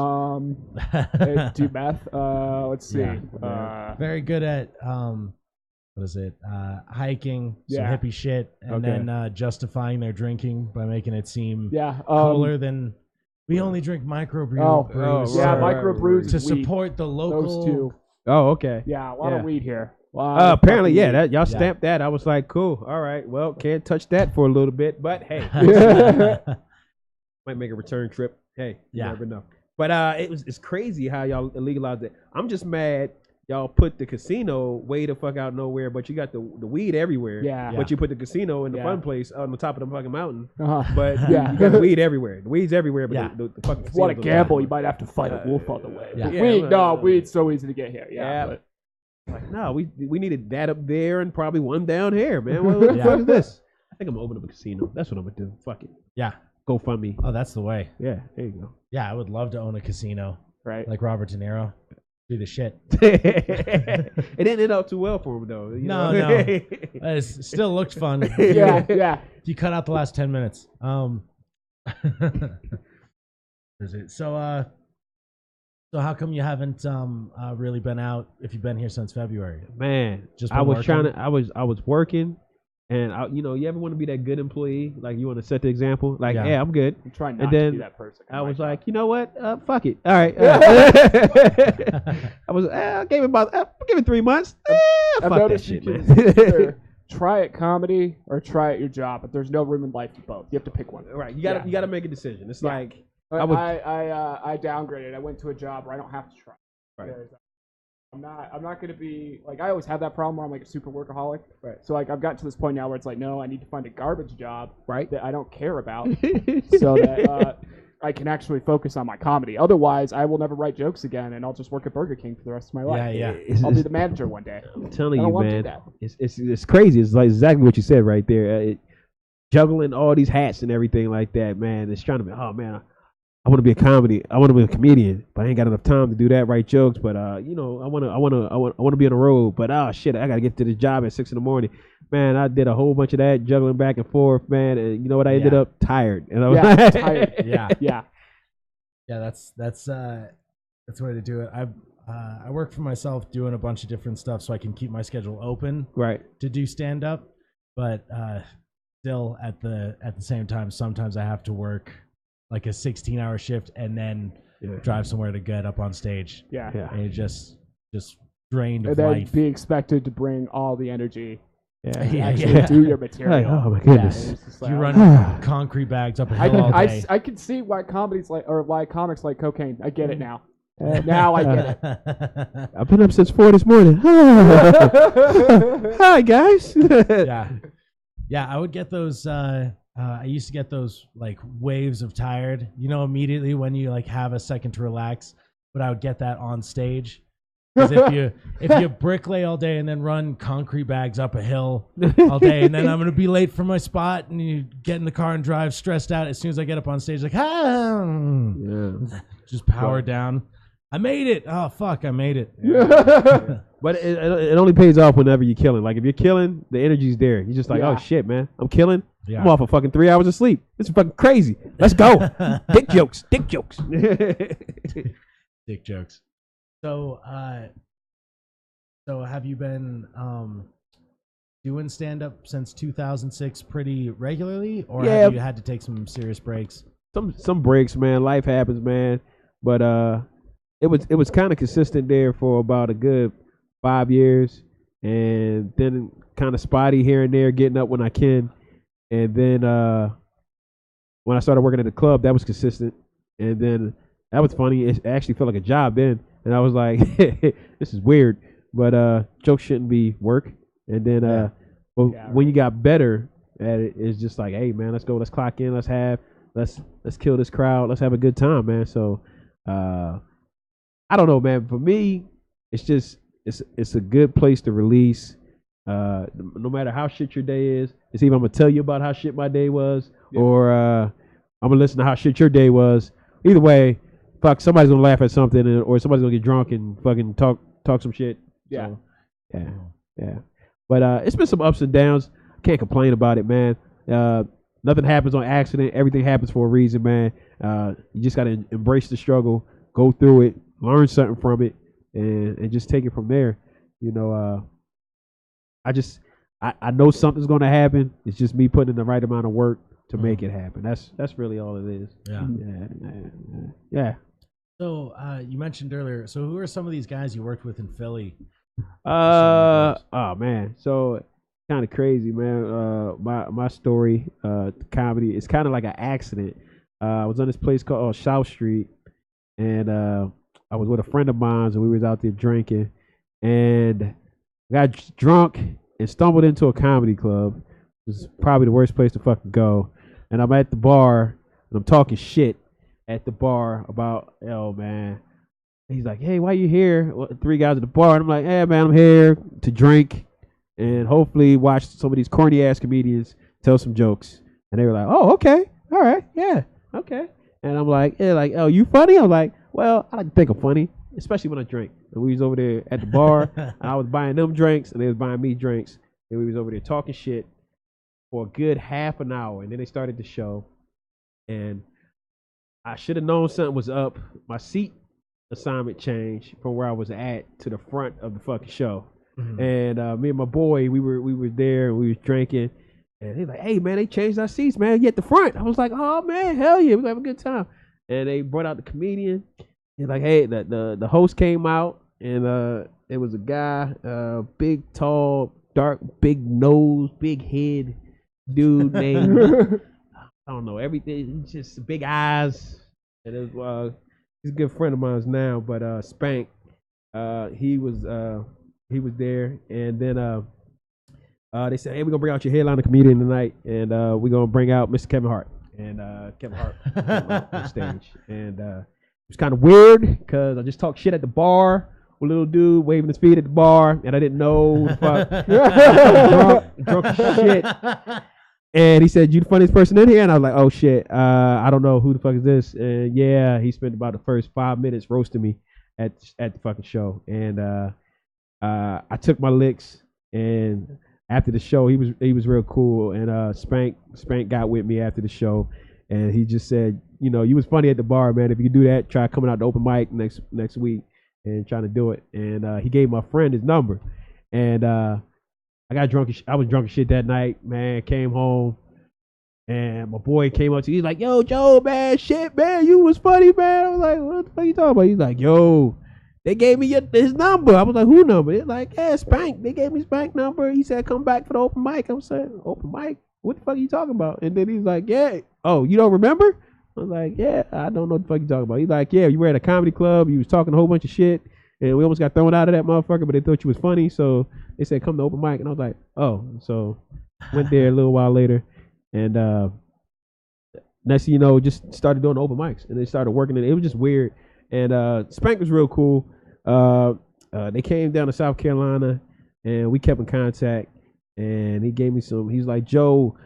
Do meth. Let's see. Very good at what is it? Hiking, some hippie shit, and then justifying their drinking by making it seem cooler than. We only drink microbrews. Microbrews to support the local. Those two. Oh, okay. Yeah, a lot of weed here. Apparently, y'all stamped that. I was like, cool. All right. Well, can't touch that for a little bit, but hey, might make a return trip. Hey, you never know. But it's crazy how y'all legalized it. I'm just mad y'all put the casino way the fuck out nowhere, but you got the weed everywhere. Yeah. But you put the casino in the fun place on the top of the fucking mountain. But you got the weed everywhere. The weed's everywhere, but the fucking casino. What a gamble! You might have to fight a wolf on the way. Weed's so easy to get here. But. Like, no, we needed that up there and probably one down here, man. What the fuck is this? I think I'm gonna open up a casino. That's what I'm gonna do. Fuck it. Yeah. Go fund me. Oh, that's the way. Yeah, there you go. Yeah, I would love to own a casino. Right. Like Robert De Niro. Do the shit. It didn't end up too well for him though. No. It still looked fun. Yeah. If you cut out the last 10 minutes. So how come you haven't really been out if you've been here since February? Man, I was working, and you ever want to be that good employee? Like you want to set the example? Like, yeah, I'm good. I'm trying not to be that person. I was like, you know what? Fuck it. All right. I gave it 3 months. Fuck that shit, man. Try at comedy or try at your job, but there's no room in life for both. You have to pick one. Right. You gotta make a decision. It's like. I downgraded. I went to a job where I don't have to try. Right. I'm not going to be like, I always have that problem where I'm like a super workaholic. Right. So like I've gotten to this point now where it's like, no, I need to find a garbage job that I don't care about so that I can actually focus on my comedy. Otherwise, I will never write jokes again, and I'll just work at Burger King for the rest of my life. Yeah. I'll be the manager one day. I'm telling you, man. It's crazy. It's like exactly what you said right there. Juggling all these hats and everything like that, man. It's trying to be, oh man, I want to be I want to be a comedian, but I ain't got enough time to do that, write jokes. But I want to be on the road. But shit, I got to get to the job at 6 a.m. Man, I did a whole bunch of that, juggling back and forth, man. And you know what? I ended up tired. And I was tired. Yeah. Yeah, that's the way to do it. I work for myself doing a bunch of different stuff so I can keep my schedule open to do stand up, but still at the same time sometimes I have to work like a 16-hour shift and then drive somewhere to get up on stage. And it just drained of life. Be expected to bring all the energy. Do your material. Oh my goodness! You run concrete bags up a hill all day. I can see why comics like cocaine. I get it now. Now I get it. I've been up since 4 this morning. Hi guys. Yeah. I would get those. I used to get those like waves of tired. Immediately when you like have a second to relax. But I would get that on stage. Because if you bricklay all day and then run concrete bags up a hill all day, and then I'm gonna be late for my spot, and you get in the car and drive stressed out. As soon as I get up on stage, like just power down. I made it. Oh fuck, I made it. But it only pays off whenever you're killing. Like if you're killing, the energy's there. You're just like, oh shit, man, I'm killing. I'm off of fucking 3 hours of sleep. This is fucking crazy. Let's go. Dick jokes. Dick jokes. So have you been doing stand-up since 2006 pretty regularly, or have you had to take some serious breaks? Some breaks, man. Life happens, man. But it was kind of consistent there for about a good 5 years, and then kind of spotty here and there, getting up when I can, and then when I started working at the club, that was consistent, and then that was funny. It actually felt like a job then. And I was like, this is weird, but jokes shouldn't be work. And then when you got better at it, it's just like, hey man, let's go, let's clock in, let's kill this crowd, let's have a good time, man. So I don't know, man. For me, it's just it's a good place to release. No matter how shit your day is, it's either I'm gonna tell you about how shit my day was, or I'm gonna listen to how shit your day was. Either way. Fuck, somebody's gonna laugh at something, or somebody's gonna get drunk and fucking talk some shit. So, yeah. But it's been some ups and downs. Can't complain about it, man. Nothing happens on accident. Everything happens for a reason, man. You just gotta embrace the struggle, go through it, learn something from it, and just take it from there. I know something's gonna happen. It's just me putting in the right amount of work to make it happen. That's really all it is. Yeah. So you mentioned earlier. So who are some of these guys you worked with in Philly? Oh man. So kind of crazy, man. My story, comedy. It's kind of like an accident. I was on this place called South Street, and I was with a friend of mine, and we was out there drinking, and got drunk and stumbled into a comedy club. This is probably the worst place to fucking go. And I'm at the bar, and I'm talking shit at the bar about, man. He's like, hey, why you here? 3 guys at the bar. And I'm like, hey, man, I'm here to drink and hopefully watch some of these corny-ass comedians tell some jokes. And they were like, oh, okay. All right. Yeah. Okay. And I'm like, oh, you funny? I'm like, well, I like to think I'm funny, especially when I drink. And we was over there at the bar, and I was buying them drinks, and they was buying me drinks. And we was over there talking shit for a good half an hour. And then they started the show. And I should have known something was up. My seat assignment changed from where I was at to the front of the fucking show. Mm-hmm. And me and my boy, we were there, and we was drinking. And he's like, hey, man, they changed our seats, man. You at the front. I was like, oh, man, hell yeah. We're going to have a good time. And they brought out the comedian. He's like, hey, the host came out, and it was a guy, big, tall, dark, big nose, big head dude named, I don't know, everything, just big eyes. And it was, he's a good friend of mine now, but Spank, he was there. And then they said, hey, we're going to bring out your headliner comedian tonight, and we're going to bring out Mr. Kevin Hart. And Kevin Hart came out on stage. And it was kind of weird because I just talked shit at the bar with a little dude waving his feet at the bar, and I didn't know who the fuck. drunk as shit. And he said, you the funniest person in here? And I was like, oh shit, I don't know who the fuck is this. And yeah, he spent about the first 5 minutes roasting me at the fucking show. And I took my licks, and after the show, he was real cool. And Spank got with me after the show, And he just said, you was funny at the bar, man. If you do that, try coming out to open mic next week and trying to do it. And he gave my friend his number. And I got drunk. I was drunk as shit that night, man. Came home. And my boy came up to me. He's like, yo, Joe, man, shit, man, you was funny, man. I was like, what the fuck you talking about? He's like, yo, they gave me his number. I was like, who number? It's like, yeah, Spank. They gave me Spank number. He said, come back for the open mic. I'm saying, open mic? What the fuck are you talking about? And then he's like, yeah. Oh, you don't remember? I was like, yeah, I don't know what the fuck you talking about. He's like, yeah, you were at a comedy club. You was talking a whole bunch of shit. And we almost got thrown out of that motherfucker, but they thought you was funny. So they said, come to open mic. And I was like, oh. So went there a little while later. And next thing you know, just started doing open mics. And they started working it. It was just weird. And Spank was real cool. They came down to South Carolina, and we kept in contact. And he gave me some. He's like, Joe,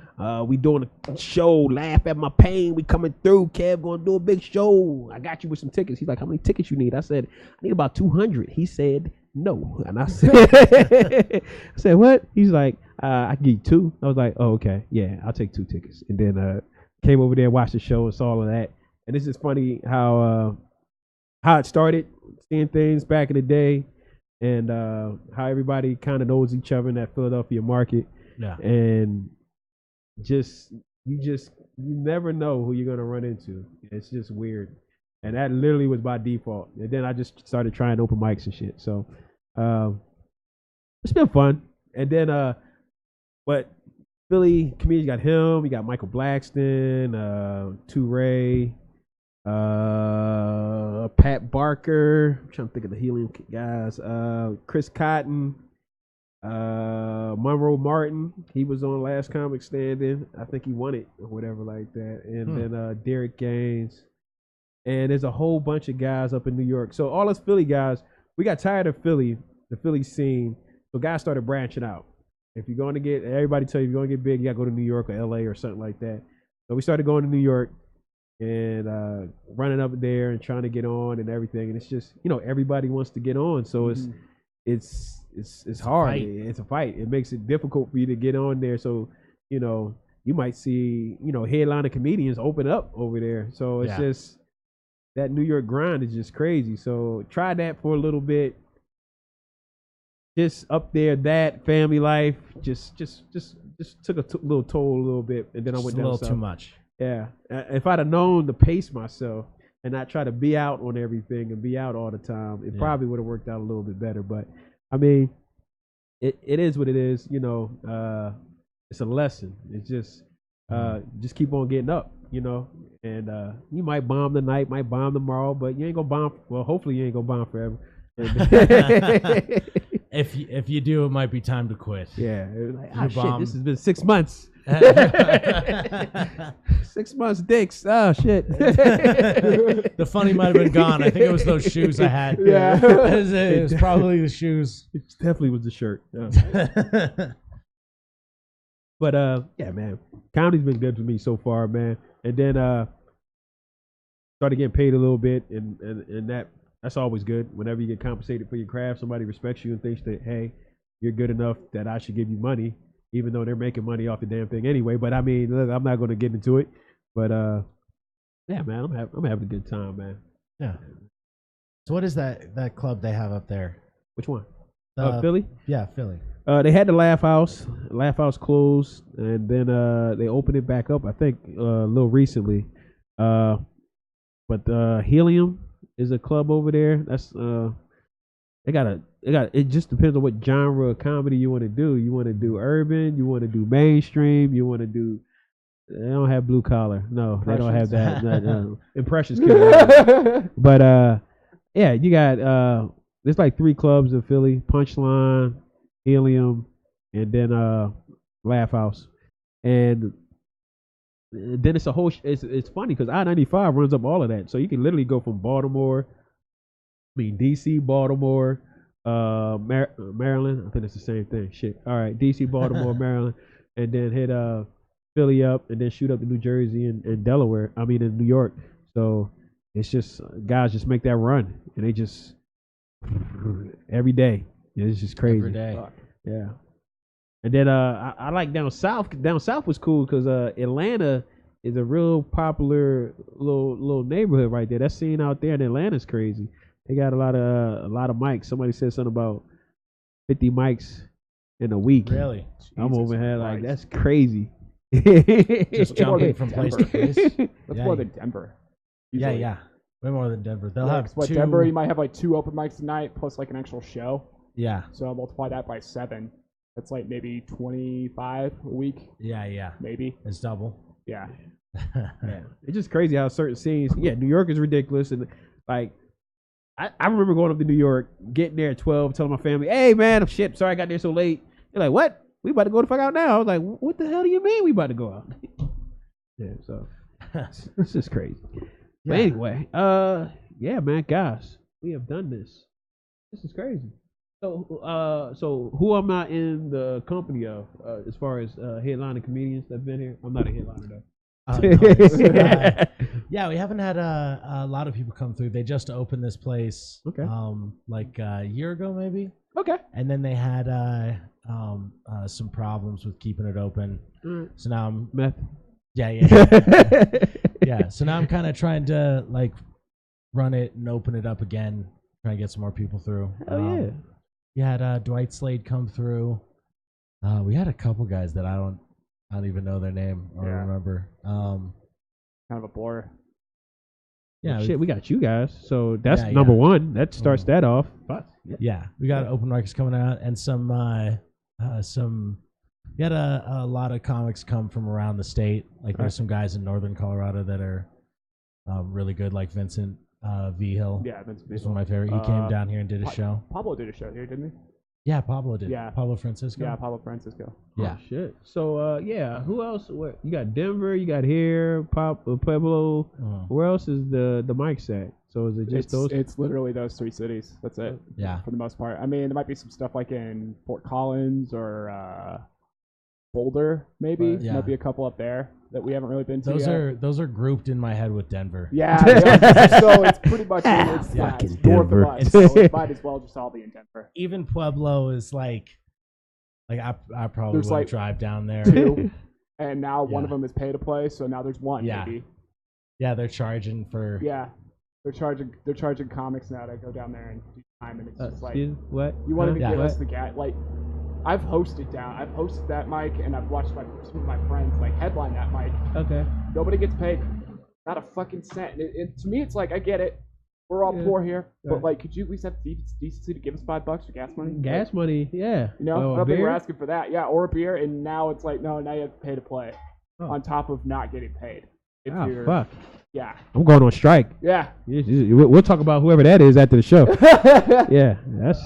we doing a show. Laugh at my pain. We coming through. Kev gonna do a big show. I got you with some tickets. He's like, how many tickets you need? I said, I need about 200. He said, no. And I said, what? He's like, I can give you 2. I was like, oh, okay. Yeah, I'll take 2 tickets. And then came over there, watched the show, and saw all of that. And it's just funny how it started, seeing things back in the day, and how everybody kind of knows each other in that Philadelphia market. Yeah. And you never know who you're gonna run into. It's just weird. And that literally was by default. And then I just started trying open mics and shit. So it's been fun. And then but Philly comedians got him, you got Michael Blackston, Touré, Pat Barker, I'm trying to think of the Helium guys, Chris Cotton, Monroe Martin, he was on Last Comic Standing. I think he won it or whatever like that. And then Derek Gaines. And there's a whole bunch of guys up in New York. So all us Philly guys, we got tired of Philly, the Philly scene. So guys started branching out. If you're going to get, everybody tell you, if you're going to get big, you got to go to New York or LA or something like that. So we started going to New York and running up there and trying to get on and everything. And it's just, everybody wants to get on. So it's hard. It's a fight. It makes it difficult for you to get on there. So, you might see, headliner comedians open up over there. So it's just, that New York grind is just crazy. So try that for a little bit. Just up there, that family life just took a little toll a little bit, and then I went down south. A little too much. Yeah, if I'd have known to pace myself and not try to be out on everything and be out all the time, it probably would have worked out a little bit better. But I mean, it is what it is. It's a lesson. It's just keep on getting up. And you might bomb tonight, might bomb tomorrow, but you ain't gonna bomb. Well, hopefully you ain't gonna bomb forever. If you do, it might be time to quit. Yeah. Like, shit, this has been 6 months. 6 months, dicks. Oh, shit. The funny might have been gone. I think it was those shoes I had. Yeah. It was probably the shoes. It definitely was the shirt. Yeah. But, yeah, man. Comedy's been good to me so far, man. And then started getting paid a little bit, and that's always good. Whenever you get compensated for your craft, somebody respects you and thinks that, hey, you're good enough that I should give you money, even though they're making money off the damn thing anyway. But I mean, look, I'm not going to get into it. But yeah, man, I'm having a good time, man. Yeah. So what is that club they have up there? Which one? Philly? Yeah, Philly. They had the Laugh House. Laugh House closed, and then they opened it back up, I think, a little recently. But Helium is a club over there. That's they got it just depends on what genre of comedy you want to do. You want to do urban, you want to do mainstream, you want to do. They don't have blue collar. No, they don't have that. Impressions. But yeah, you got there's like 3 clubs in Philly: Punchline, Helium, and then Laugh House. And then it's a whole. It's funny because I-95 runs up all of that, so you can literally go from Baltimore, DC, Baltimore, Maryland. I think it's the same thing. Shit. All right, DC, Baltimore, Maryland, and then hit Philly up, and then shoot up to New Jersey and Delaware. I mean, in New York. So it's just guys just make that run, and they just every day. It's just crazy. Every day. Yeah. And then I like down south. Down south was cool because Atlanta is a real popular little neighborhood right there. That scene out there in Atlanta's crazy. They got a lot of mics. Somebody said something about 50 mics in a week. Really? I'm over here like, that's crazy. Just jumping from place to place. That's more than Denver. Usually. Yeah. Way more than Denver. They'll have two. Denver, you might have like 2 open mics tonight plus like an actual show. Yeah. So multiply that by 7. That's like maybe 25 a week. Yeah. Maybe. It's double. Yeah. Yeah. It's just crazy how certain scenes. Yeah, New York is ridiculous, and like I remember going up to New York, getting there at 12, telling my family, "Hey man, shit, sorry I got there so late." They're like, "What? We about to go the fuck out now?" I was like, "What the hell do you mean we about to go out?" Yeah, so it's just crazy. Yeah. But anyway, yeah, man, guys, we have done this. This is crazy. So who am I in the company of as far as headlining comedians that've been here? I'm not a headliner though. Yeah, we haven't had a lot of people come through. They just opened this place, like a year ago maybe. Okay. And then they had some problems with keeping it open. So now I'm meth. Yeah. Yeah. So now I'm kind of trying to like run it and open it up again, try and get some more people through. Oh yeah. We had Dwight Slade come through. We had a couple guys that I don't even know their name or remember. Kind of a blur. Yeah, shit, we got you guys. So that's number one. That starts that off. But, yeah, we got open mics coming out and some. We had a lot of comics come from around the state. Like there's some guys in northern Colorado that are really good, like Vincent Vigil. Yeah, Vincent Vigil. One of my favorite. He came down here and did a show. Pablo did a show here, didn't he? Yeah, Pablo did. Yeah. Pablo Francisco. Yeah, Pablo Francisco. Yeah. Oh, shit. So, who else? What, you got Denver, you got here, Pueblo. Where else is the mic set? So is it just those? It's literally those 3 cities. That's it. Yeah. For the most part. I mean, there might be some stuff like in Fort Collins or Boulder, maybe. Yeah. Might be a couple up there that we haven't really been to. Those are grouped in my head with Denver. Yeah. So it's pretty much it's north of us. So it might as well just all be in Denver. Even Pueblo is like I probably would drive down there. 2, and now one of them is pay to play, so now there's 1 maybe. Yeah, they're charging for. Yeah, they're charging comics now to go down there and do time, and it's just like what you wanted to give us the gat like. I've hosted that mic, and I've watched some of my friends like headline that mic. Okay. Nobody gets paid, not a fucking cent. And to me, it's like I get it. We're all poor here, but like, could you at least have decency to give us $5 for gas money? Gas money, yeah. You know, I don't think we're asking for that. Yeah, or a beer, and now it's like, no, now you have to pay to play, on top of not getting paid. Fuck. Yeah. I'm going on strike. Yeah. We'll talk about whoever that is after the show. Yeah, that's.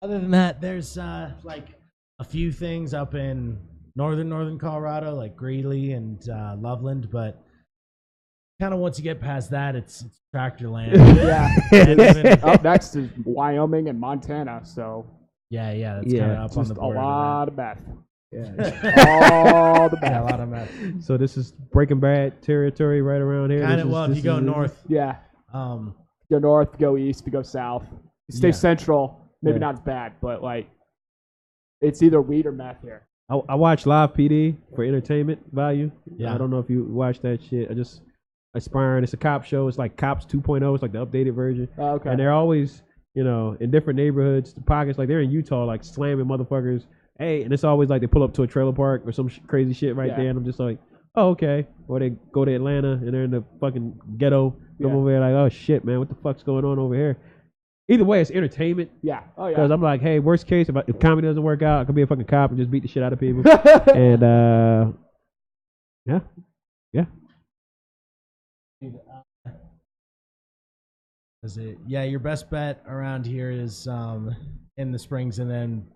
Other than that, there's like a few things up in northern Colorado, like Greeley and Loveland, but kind of once you get past that, it's tractor land. Yeah. Up next is Wyoming and Montana, so yeah, that's kind of up on the border. A lot of meth. Yeah, all the meth. Yeah, a lot of meth. So this is Breaking Bad territory right around here. Kind of. Well, if you go north, go north, go east, you go south. You stay central. Maybe not as bad, but like it's either weed or meth here. I watch Live PD for entertainment value. Yeah. I don't know if you watch that shit. I just aspiring. It's a cop show. It's like Cops 2.0. It's like the updated version. Oh, okay. And they're always, in different neighborhoods, the pockets. Like they're in Utah, like slamming motherfuckers. Hey, and it's always like they pull up to a trailer park or some crazy shit right there, and I'm just like, oh, okay. Or they go to Atlanta and they're in the fucking ghetto. Come over there like, oh shit, man, what the fuck's going on over here? Either way, it's entertainment. Yeah. Oh, yeah. Because I'm like, hey, worst case, if comedy doesn't work out, I could be a fucking cop and just beat the shit out of people. And, yeah. Your best bet around here is in the Springs, and then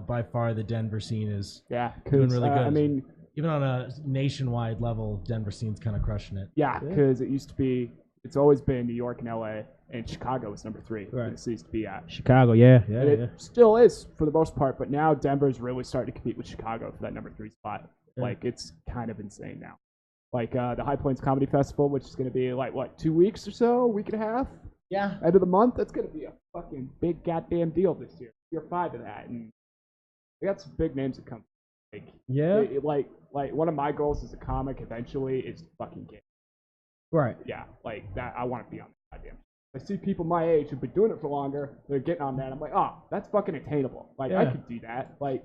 by far the Denver scene is doing really good. I mean, even on a nationwide level, Denver scene's kind of crushing it. Yeah, because it's always been New York and LA. And Chicago was number 3. Right. It used to be at Chicago, yeah. It still is for the most part, but now Denver's really starting to compete with Chicago for that number 3 spot. Yeah. Like it's kind of insane now. Like the High Plains Comedy Festival, which is going to be like 2 weeks or so, a week and a half. Yeah. End of the month. That's going to be a fucking big goddamn deal this year. Year 5 of that, and We got some big names that come. Like one of my goals as a comic eventually is to fucking get. Right. Yeah, like that. I want to be on that goddamn. I see people my age who've been doing it for longer. They're getting on that. I'm like, oh, that's fucking attainable. Like I could do that. Like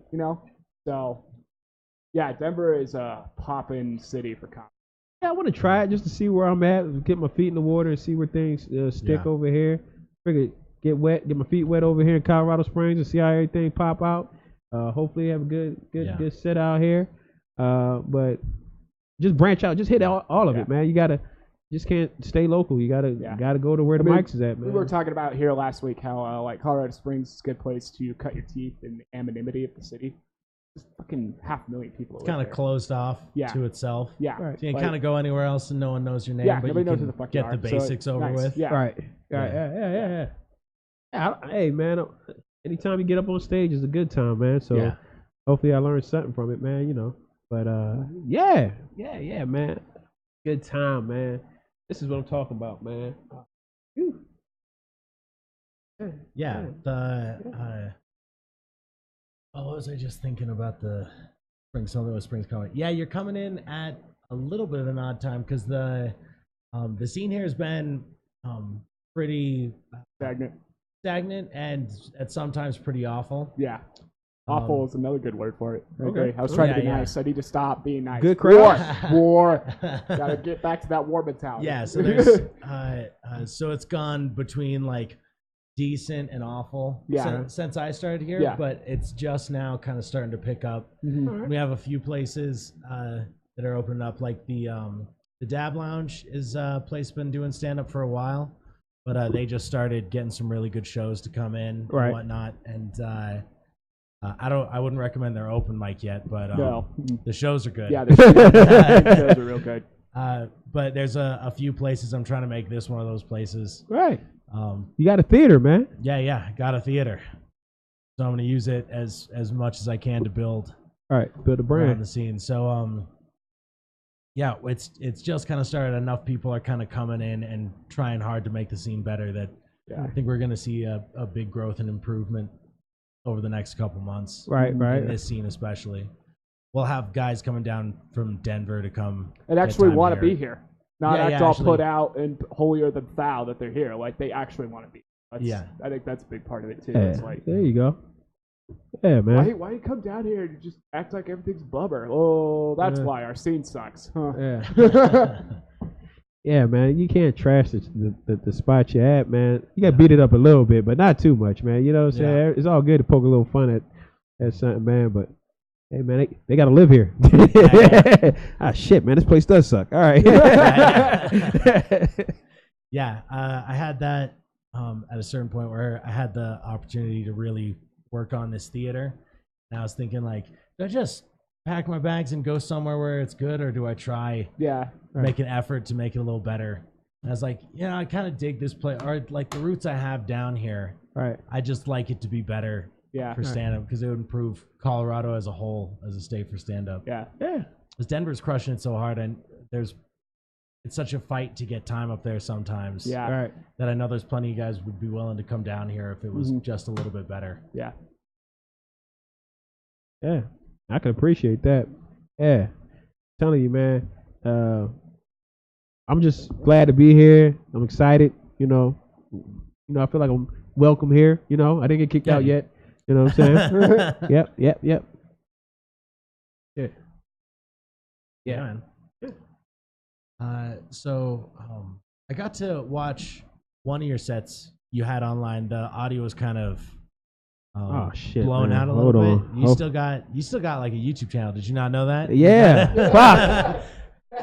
So, yeah, Denver is a poppin' city for comics. Yeah, I want to try it just to see where I'm at, get my feet in the water, and see where things stick over here. Figure get my feet wet over here in Colorado Springs, and see how everything pop out. Hopefully, have a good set out here. But just branch out, just hit all of it, man. You just can't stay local. You gotta go to where the mics is at, man. We were talking about here last week how like Colorado Springs is a good place to cut your teeth in the anonymity of the city. Just fucking 500,000 people. It's kind of closed off to itself. Yeah. Right. So you kind of go anywhere else and no one knows your name. Yeah, but nobody knows who can the fuck get you are. the basics over with. Yeah. Right. Yeah. Hey, man. Anytime you get up on stage is a good time, man. So hopefully I learned something from it, man. But yeah, man. Good time, man. This is what I'm talking about, man. Yeah. What was I just thinking about the something with Springs Comic? Yeah, you're coming in at a little bit of an odd time because the scene here has been pretty stagnant and at sometimes pretty awful. Yeah. Awful is another good word for it. Okay. I was trying to be nice. I need to stop being nice. Good crowd. War. Gotta get back to that war mentality. Yeah, so there's so it's gone between like decent and awful since I started here, but it's just now kind of starting to pick up. Mm-hmm. We have a few places that are opening up, like the Dab Lounge is a place been doing stand-up for a while, but they just started getting some really good shows to come in and whatnot, and I wouldn't recommend their open mic yet, but the shows are good. Yeah, the shows are real good. But there's a few places I'm trying to make this one of those places. Right. You got a theater, man. Yeah, got a theater. So I'm going to use it as much as I can to build a brand on the scene. So it's just kind of started. Enough people are kind of coming in and trying hard to make the scene better that I think we're going to see a big growth and improvement over the next couple months. Right. In this scene especially. We'll have guys coming down from Denver to come and actually want to be here. Not act all actually, put out and holier than thou that they're here. Like, they actually want to be. I think that's a big part of it, too. It's like, there you go. Yeah, man. Why you come down here and just act like everything's blubber? Oh, that's why our scene sucks. Huh? Yeah. Yeah, man. You can't trash the spot you're at, man. You got to beat it up a little bit, but not too much, man. You know what I'm saying? Yeah. It's all good to poke a little fun at something, man, but hey, man, they got to live here. Shit, man, this place does suck. All right. I had that at a certain point where I had the opportunity to really work on this theater. And I was thinking, like, do I just pack my bags and go somewhere where it's good, or do I try make an effort to make it a little better? And I was like, I kind of dig this place, or like the roots I have down here. Right. I just like it to be better. For stand-up, because it would improve Colorado as a whole, as a state for stand-up. Yeah. Because Denver's crushing it so hard, and it's such a fight to get time up there sometimes. Yeah. Right. That I know there's plenty of guys would be willing to come down here if it was just a little bit better. Yeah. Yeah. I can appreciate that. Yeah. I'm telling you, man. I'm just glad to be here. I'm excited. I feel like I'm welcome here. I didn't get kicked out yet. You know what I'm saying? Yep. Yeah, man. So I got to watch one of your sets you had online. The audio was kind of blown out a little bit. You still got like a YouTube channel. Did you not know that? Yeah. Fuck.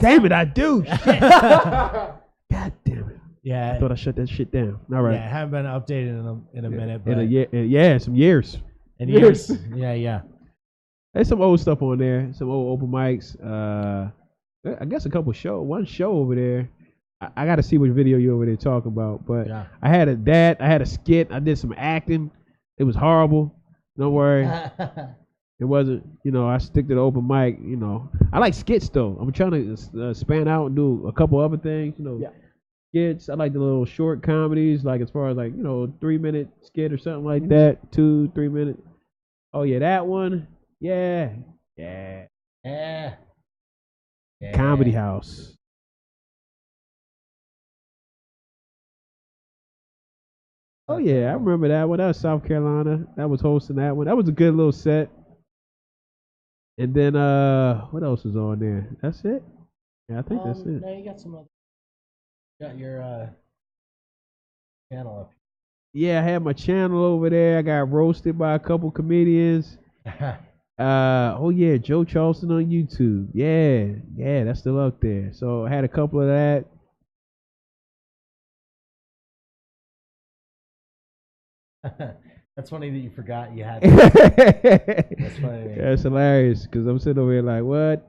Damn it, I do. Shit. God damn it. Yeah, I thought I shut that shit down. All right. Yeah, I haven't been updated in a minute, but some years. And years. Yeah. There's some old stuff on there. Some old open mics. I guess one show over there. I got to see what video you over there talking about. But I had a skit. I did some acting. It was horrible. Don't worry. It wasn't. I stick to the open mic. I like skits though. I'm trying to span out and do a couple other things. Skits. I like the little short comedies, like as far as 3-minute skit or something like that, 2-3 minute. Oh yeah, that one. Yeah. Comedy House. Oh yeah, I remember that one. That was South Carolina. That was hosting that one. That was a good little set. And then what else was on there? That's it. Yeah, I think that's it. No, you got some other. You got your channel up. Yeah, I had my channel over there. I got roasted by a couple comedians. Oh yeah, Joe Charleston on YouTube. Yeah, that's still up there. So I had a couple of that. That's funny that you forgot you had that. That's funny. That's hilarious because I'm sitting over here like, what?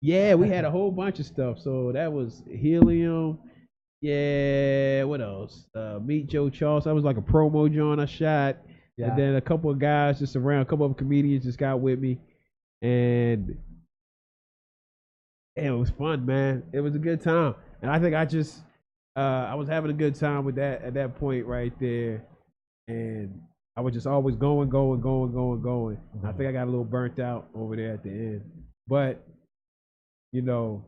Yeah, we had a whole bunch of stuff. So that was Helium. Yeah, what else? Meet Joe Charleston. That was like a promo joint I shot. Yeah. And then a couple of guys just around, a couple of comedians just got with me. And it was fun, man. It was a good time. And I think I was having a good time with that at that point right there. And I was just always going. And I think I got a little burnt out over there at the end. But, you know,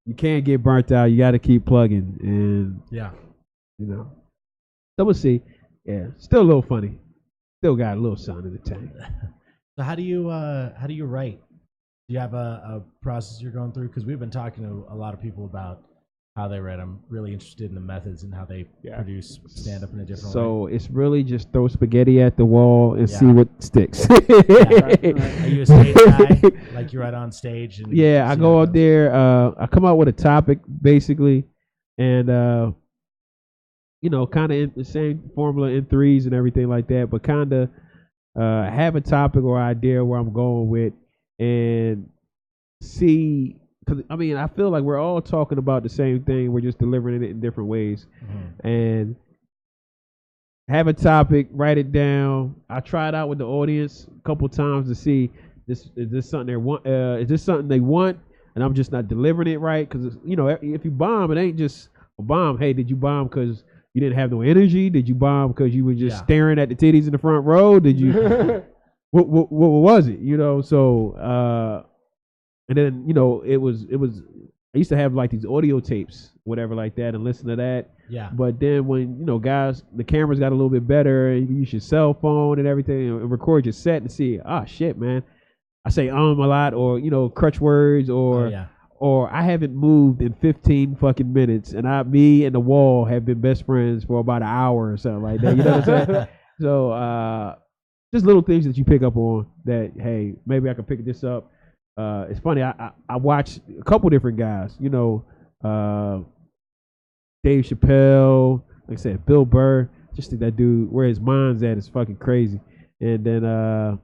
you can't get burnt out. You got to keep plugging. And, you know. So we'll see. Yeah, still a little funny. Still got a little sun in the tank. So how do you write? Do you have a process you're going through? Because we've been talking to a lot of people about how they write. I'm really interested in the methods and how they produce stand-up in a different way. So it's really just throw spaghetti at the wall and see what sticks. Right. Are you a stage guy? Like you write on stage? And I go out there. I come out with a topic, basically, and you know, kind of the same formula in threes and everything like that, but kind of have a topic or idea where I'm going with and see, because I mean, I feel like we're all talking about the same thing. We're just delivering it in different ways. And have a topic, write it down. I try it out with the audience a couple times to see is this something they want? Is this something they want? And I'm just not delivering it right, because you know, if you bomb, it ain't just a bomb. Hey, did you bomb because you didn't have no energy? Did you bomb because you were just staring at the titties in the front row? Did you? what was it? You know. So and then you know it was. I used to have like these audio tapes, whatever like that, and listen to that. Yeah. But then when you know guys, the cameras got a little bit better, and you use your cell phone and everything, and record your set and see. Ah, shit, man. I say a lot, or you know, crutch words, or. Or I haven't moved in 15 fucking minutes, and me and the wall have been best friends for about an hour or something like that. You know what I'm saying? So just little things that you pick up on that, hey, maybe I can pick this up. It's funny, I watched a couple different guys, you know, Dave Chappelle, like I said, Bill Burr. Just think that dude, where his mind's at is fucking crazy. And then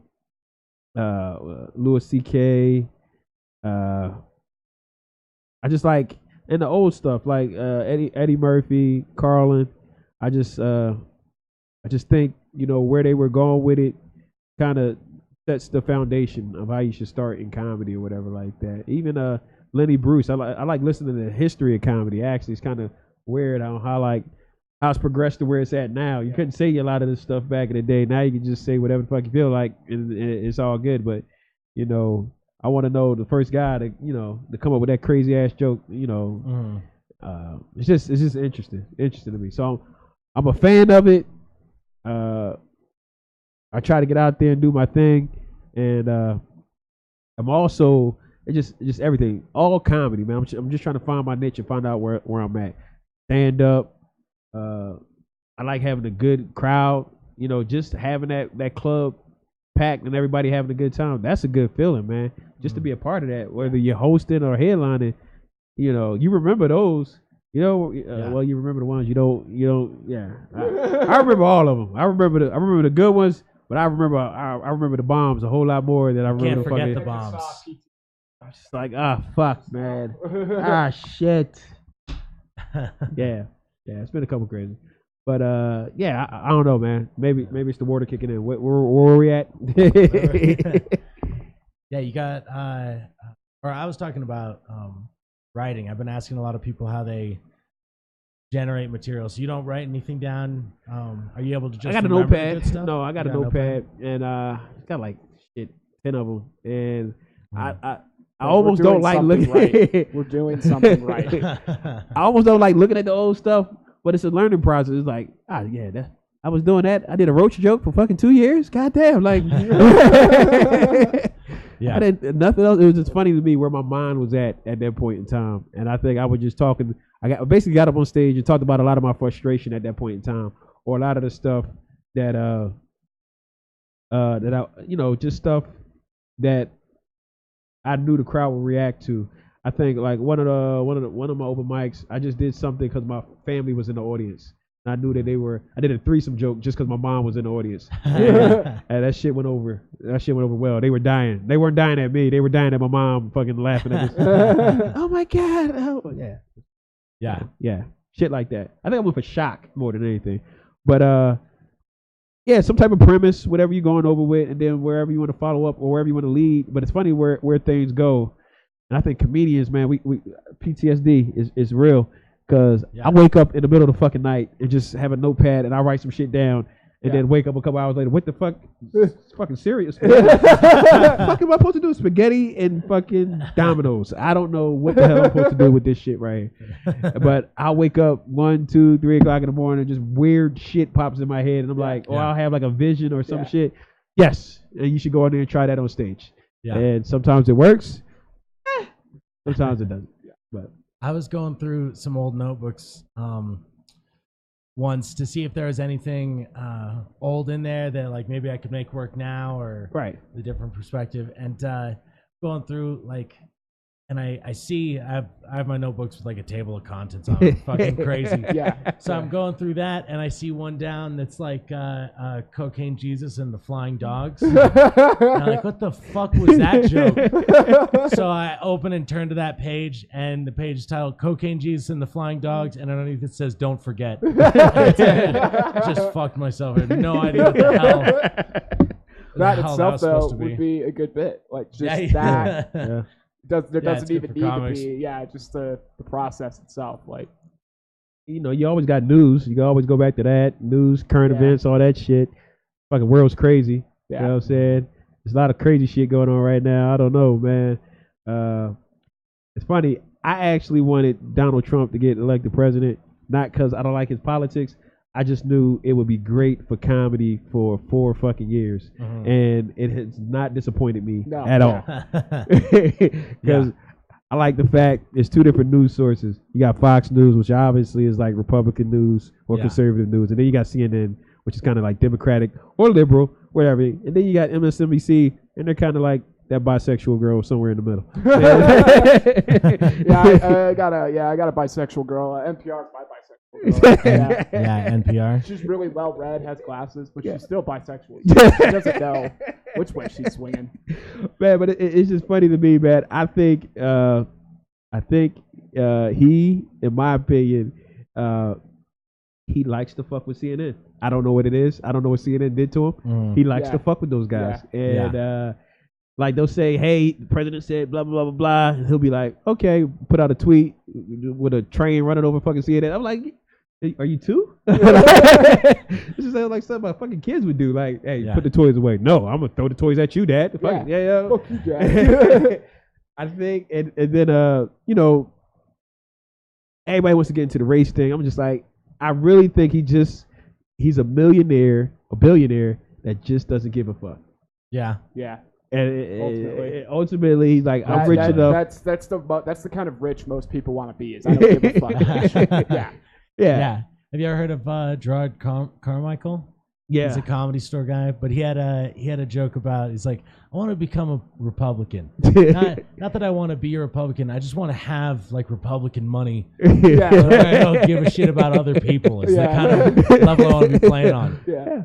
Louis C.K., I just like, and the old stuff like Eddie Murphy, Carlin. I just think, you know, where they were going with it kind of sets the foundation of how you should start in comedy or whatever like that. Even Lenny Bruce, I like listening to the history of comedy. Actually, it's kind of weird how it's progressed to where it's at now. You couldn't say a lot of this stuff back in the day. Now you can just say whatever the fuck you feel like, and it's all good. But you know, I want to know the first guy to come up with that crazy ass joke. You know, it's just interesting to me. So I'm a fan of it. I try to get out there and do my thing, and I'm also it's just everything, all comedy, man. I'm just trying to find my niche and find out where I'm at. Stand up. I like having a good crowd. You know, just having that club packed and everybody having a good time. That's a good feeling, man. Just to be a part of that, whether you're hosting or headlining. You know, you remember those. You know, well, you remember the ones you don't. Yeah, I remember all of them. I remember the good ones, but I remember the bombs a whole lot more than I remember. Can't forget the bombs. I'm just like, fuck, man. Shit. Yeah, it's been a couple crazy, but I don't know, man. Maybe it's the water kicking in. Where are we at? Yeah, you got. Or I was talking about writing. I've been asking a lot of people how they generate material. So you don't write anything down. Are you able to just? I got a notepad. No, I got a notepad, and got like 10 of them, and I almost don't like looking. Right. We're doing something right. I almost don't like looking at the old stuff, but it's a learning process. It's like, I was doing that. I did a roach joke for fucking 2 years. Goddamn, like, I did nothing else. It was just funny to me where my mind was at that point in time, and I think I was just talking. Basically got up on stage and talked about a lot of my frustration at that point in time, or a lot of the stuff that just stuff that I knew the crowd would react to. I think like one of my open mics, I just did something because my family was in the audience. And I knew that I did a threesome joke just because my mom was in the audience. And that shit went over. That shit went over well. They were dying. They weren't dying at me. They were dying at my mom fucking laughing at this. Oh my God. Oh, yeah. Yeah. Yeah. Shit like that. I think I went for shock more than anything. But some type of premise, whatever you're going over with, and then wherever you want to follow up or wherever you want to lead. But it's funny where things go. And I think comedians, man, we PTSD is real. Because I wake up in the middle of the fucking night and just have a notepad and I write some shit down and then wake up a couple hours later. What the fuck? It's fucking serious. What the fuck am I supposed to do? Spaghetti and fucking dominoes. I don't know what the hell I'm supposed to do with this shit right here. But I'll wake up 1, 2, 3 o'clock in the morning and just weird shit pops in my head. And I'm like, I'll have like a vision or some shit. Yes. And you should go in there and try that on stage. Yeah. And sometimes it works. Sometimes it doesn't. But I was going through some old notebooks once to see if there was anything old in there that like maybe I could make work now or the different perspective. And going through like, and I see I have my notebooks with like a table of contents on it. Fucking crazy. Yeah. So I'm going through that and I see one down that's like Cocaine Jesus and the Flying Dogs. And I'm like, what the fuck was that joke? So I open and turn to that page and the page is titled Cocaine Jesus and the Flying Dogs, and underneath it says don't forget. Just fucked myself. I had no idea what the hell. That itself though would be a good bit. Like just that. Yeah. There doesn't even need to be, just the process itself. Like, you always got news. You can always go back to that. News, current events, all that shit. Fucking world's crazy. Yeah. You know what I'm saying? There's a lot of crazy shit going on right now. I don't know, man. It's funny. I actually wanted Donald Trump to get elected president, not because I don't like his politics. I just knew it would be great for comedy for 4 fucking years. Mm-hmm. And it has not disappointed me at all. Because I like the fact there's 2 different news sources. You got Fox News, which obviously is like Republican news or conservative news. And then you got CNN, which is kind of like Democratic or liberal, whatever. And then you got MSNBC, and they're kind of like that bisexual girl somewhere in the middle. I got a bisexual girl. NPR's my bisexual. NPR. She's really well read, has glasses, but she's still bisexual. She doesn't know which way she's swinging. Man, but it's just funny to me, man. I think he, in my opinion, he likes to fuck with CNN. I don't know what it is. I don't know what CNN did to him. He likes to fuck with those guys. And like they'll say, hey, the president said blah, blah, blah, blah, blah. He'll be like, okay, put out a tweet with a train running over fucking CNN. I'm like, are you 2? This is like something my fucking kids would do. Like, hey, put the toys away. No, I'm going to throw the toys at you, Dad. Fuck you, Dad. I think, and then, everybody wants to get into the race thing. I'm just like, I really think he's a billionaire that just doesn't give a fuck. Yeah. Yeah. And ultimately, he's like, I'm rich enough. That's the kind of rich most people want to be. Is I don't give a fuck. Yeah. Have you ever heard of Gerard Carmichael? Yeah. He's a Comedy Store guy, but he had a joke about. He's like, I want to become a Republican. not that I want to be a Republican. I just want to have like Republican money. Yeah. I don't give a shit about other people. It's the kind of level I want to be playing on. Yeah.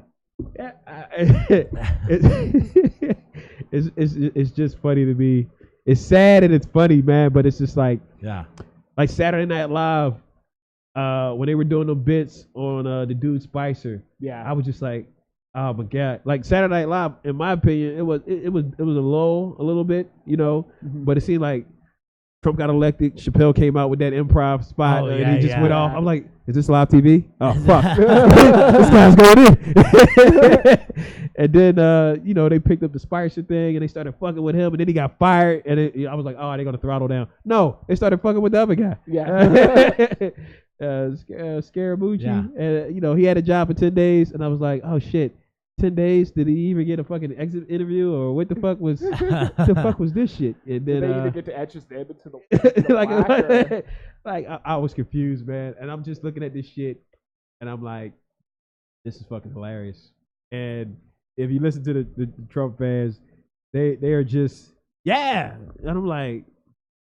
It's just funny to me. It's sad and it's funny, man, but it's just like Saturday Night Live when they were doing the bits on the dude Spicer. Yeah, I was just like, oh my God. Like Saturday Night Live, in my opinion, it was a lull a little bit, but it seemed like Trump got elected. Chappelle came out with that improv spot, and he just went off. I'm like, is this live TV? Oh fuck, this guy's going in. And then they picked up the Spicer thing, and they started fucking with him, and then he got fired. And I was like, oh, they're gonna throttle down. No, they started fucking with the other guy. Yeah. Scaramucci. And he had a job for 10 days, and I was like, oh shit. 10 days? Did he even get a fucking exit interview, or what the fuck was this shit? And then did they even get to etch his name into the I was confused, man. And I'm just looking at this shit, and I'm like, this is fucking hilarious. And if you listen to the Trump fans, they are just and I'm like,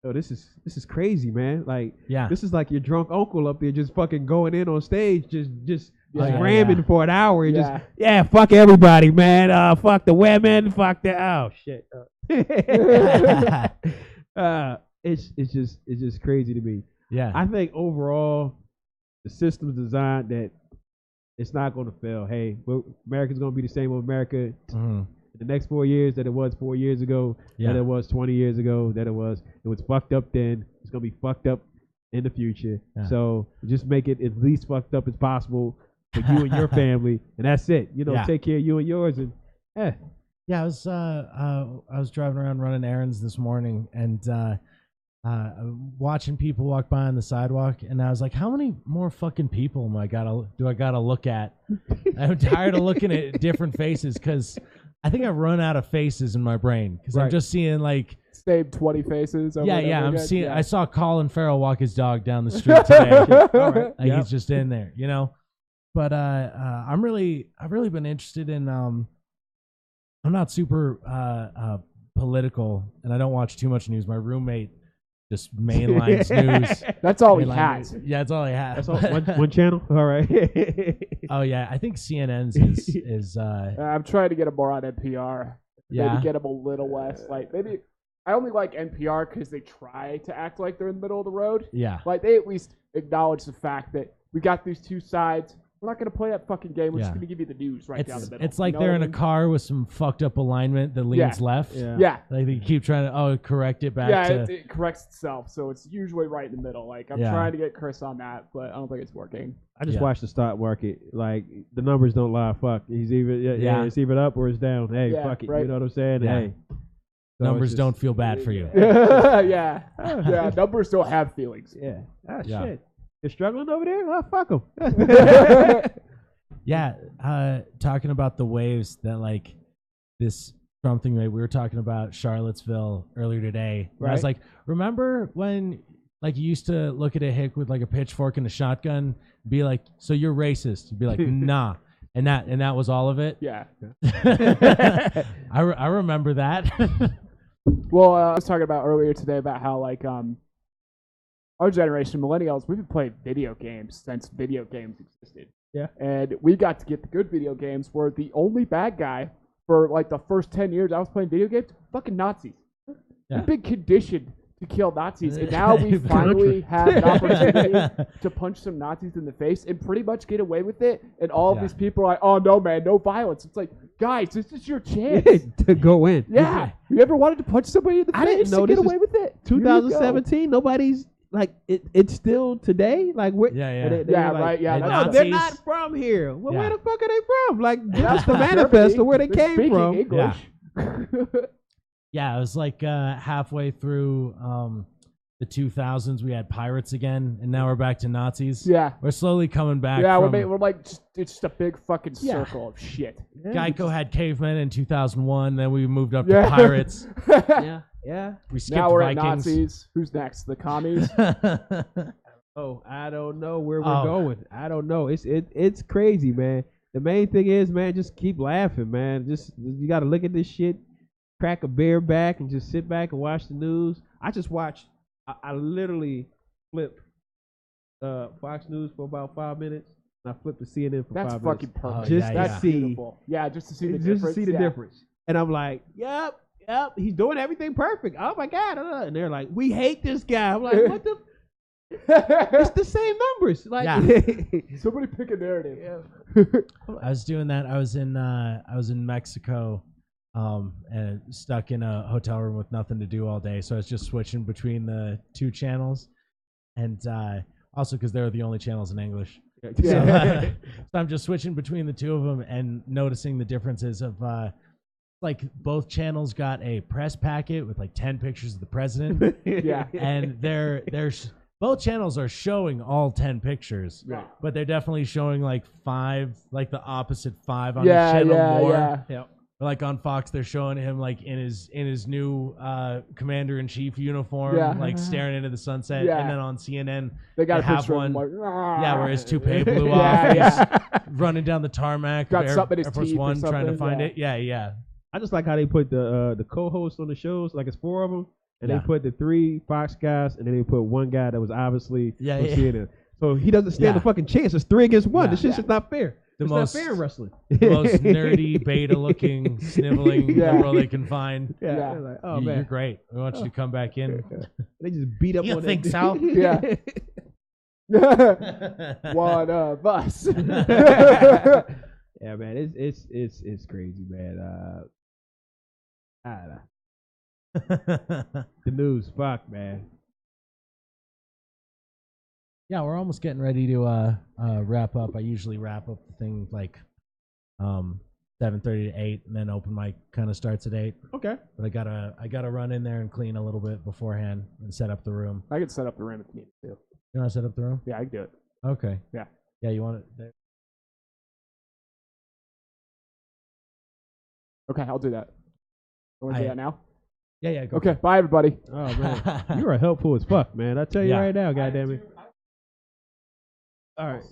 oh, this is crazy, man. Like, this is like your drunk uncle up there just fucking going in on stage, just ramming for an hour and just fuck everybody, man. Fuck the women, fuck the shit. It's just crazy to me. Yeah. I think overall the system's designed that it's not going to fail. Hey, America's going to be the same with America in the next 4 years that it was 4 years ago, that it was 20 years ago, that it was fucked up then. It's going to be fucked up in the future. Yeah. So just make it as least fucked up as possible for you and your family, and that's it. Take care of you and yours, and Yeah, I was driving around running errands this morning, and watching people walk by on the sidewalk, and I was like, how many more fucking people do I gotta look at? I'm tired of looking at different faces, because I think I've run out of faces in my brain, because I'm just seeing like same 20 faces. I'm seeing. I saw Colin Farrell walk his dog down the street today. He's just in there, But I've really been interested in. I'm not super political, and I don't watch too much news. My roommate just mainlines news. That's all he has. Yeah, that's all he has. That's all, one channel. All right. Oh yeah, I think CNN's is. I'm trying to get him more on NPR. Yeah. Maybe get him a little less. Like maybe I only like NPR because they try to act like they're in the middle of the road. Yeah. Like they at least acknowledge the fact that we got these two sides. We're not going to play that fucking game. We're just going to give you the news down the middle. It's like they're in a car with some fucked up alignment that leans left. Yeah. Like they keep trying to correct it back. Yeah, it corrects itself. So it's usually right in the middle. Like I'm trying to get Chris on that, but I don't think it's working. I just watched the stock market. Like the numbers don't lie. Fuck. He's either it's either up or it's down. Hey, fuck it. Right. You know what I'm saying? Yeah. Hey. So numbers don't feel bad for you. Yeah. Numbers don't have feelings. Yeah. Shit. You're struggling over there? Oh, fuck them. Talking about the waves that like this Trump thing that we were talking about Charlottesville earlier today. Right. I was like, remember when like you used to look at a hick with like a pitchfork and a shotgun, be like, so you're racist? You'd be like, nah. And that was all of it? Yeah. I remember that. Well, I was talking about earlier today about how like our generation, millennials, we've been playing video games since video games existed. Yeah. And we got to get the good video games where the only bad guy for like the first 10 years I was playing video games, fucking Nazis. We've been conditioned to kill Nazis, and now we finally have an opportunity to punch some Nazis in the face and pretty much get away with it. And all of these people are like, oh, no, man, no violence. It's like, guys, this is your chance to go in. Yeah. You ever wanted to punch somebody in the face and get away with it? 2017, nobody's... Like it's still today. Like we're right. No, they're not from here. Well, where the fuck are they from? Like that's the manifesto where they came from. English. Yeah, it was like halfway through the 2000s. We had pirates again, and now we're back to Nazis. Yeah, we're slowly coming back. Yeah, we're like it's just a big fucking circle of shit. Geico had cavemen in 2001. Then we moved up to pirates. Yeah. We skipped now we're Vikings. At Nazis. Who's next? The commies? Oh, I don't know where we're going. I don't know. It's crazy, man. The main thing is, man, just keep laughing, man. You got to look at this shit, crack a beer back, and just sit back and watch the news. I just watched. I literally flipped Fox News for about 5 minutes, and I flipped to CNN for 5 minutes. That's fucking perfect. Just beautiful. Yeah, just to see the difference. Just to see the difference. And I'm like, yep, he's doing everything perfect. Oh my God. And they're like, we hate this guy. I'm like, what the? It's the same numbers. Like, somebody pick a narrative. I was doing that. I was in Mexico and stuck in a hotel room with nothing to do all day. So I was just switching between the 2 channels, and also because they were the only channels in English. So I'm just switching between the 2 of them and noticing the differences of like both channels got a press packet with like 10 pictures of the president. And both channels are showing all 10 pictures, but they're definitely showing like 5, like the opposite 5 on each channel more. Like on Fox, they're showing him like in his new commander-in-chief uniform, like staring into the sunset. And then on CNN, they got a have picture one, of him where his toupee blew off. He's running down the tarmac. Got something in his Air Force teeth One, trying to find it. I just like how they put the co-hosts on the shows, like it's 4 of them, and they put the 3 Fox guys, and then they put one guy that was obviously from CNN. So he doesn't stand a fucking chance. It's 3 against 1. This shit's just not fair. It's not fair in wrestling. The most nerdy, beta-looking, sniveling liberal they can find. Like, oh, man. You're great. We want you to come back in. They just beat up on You think so? One of us. Yeah, man, it's crazy, man. I don't know. The news, fuck, man. Yeah, we're almost getting ready to wrap up. I usually wrap up the thing like 7:30 to 8, and then open mic kind of starts at 8. Okay. But I gotta run in there and clean a little bit beforehand and set up the room. I could set up the room if you need to. You want to set up the room? Yeah, I can do it. Okay. Yeah. Yeah, you want it there? Okay, I'll do that. You want to do that now? Yeah, go. Okay, bye, everybody. Oh, man. You are helpful as fuck, man. I tell you right now, goddammit. All right.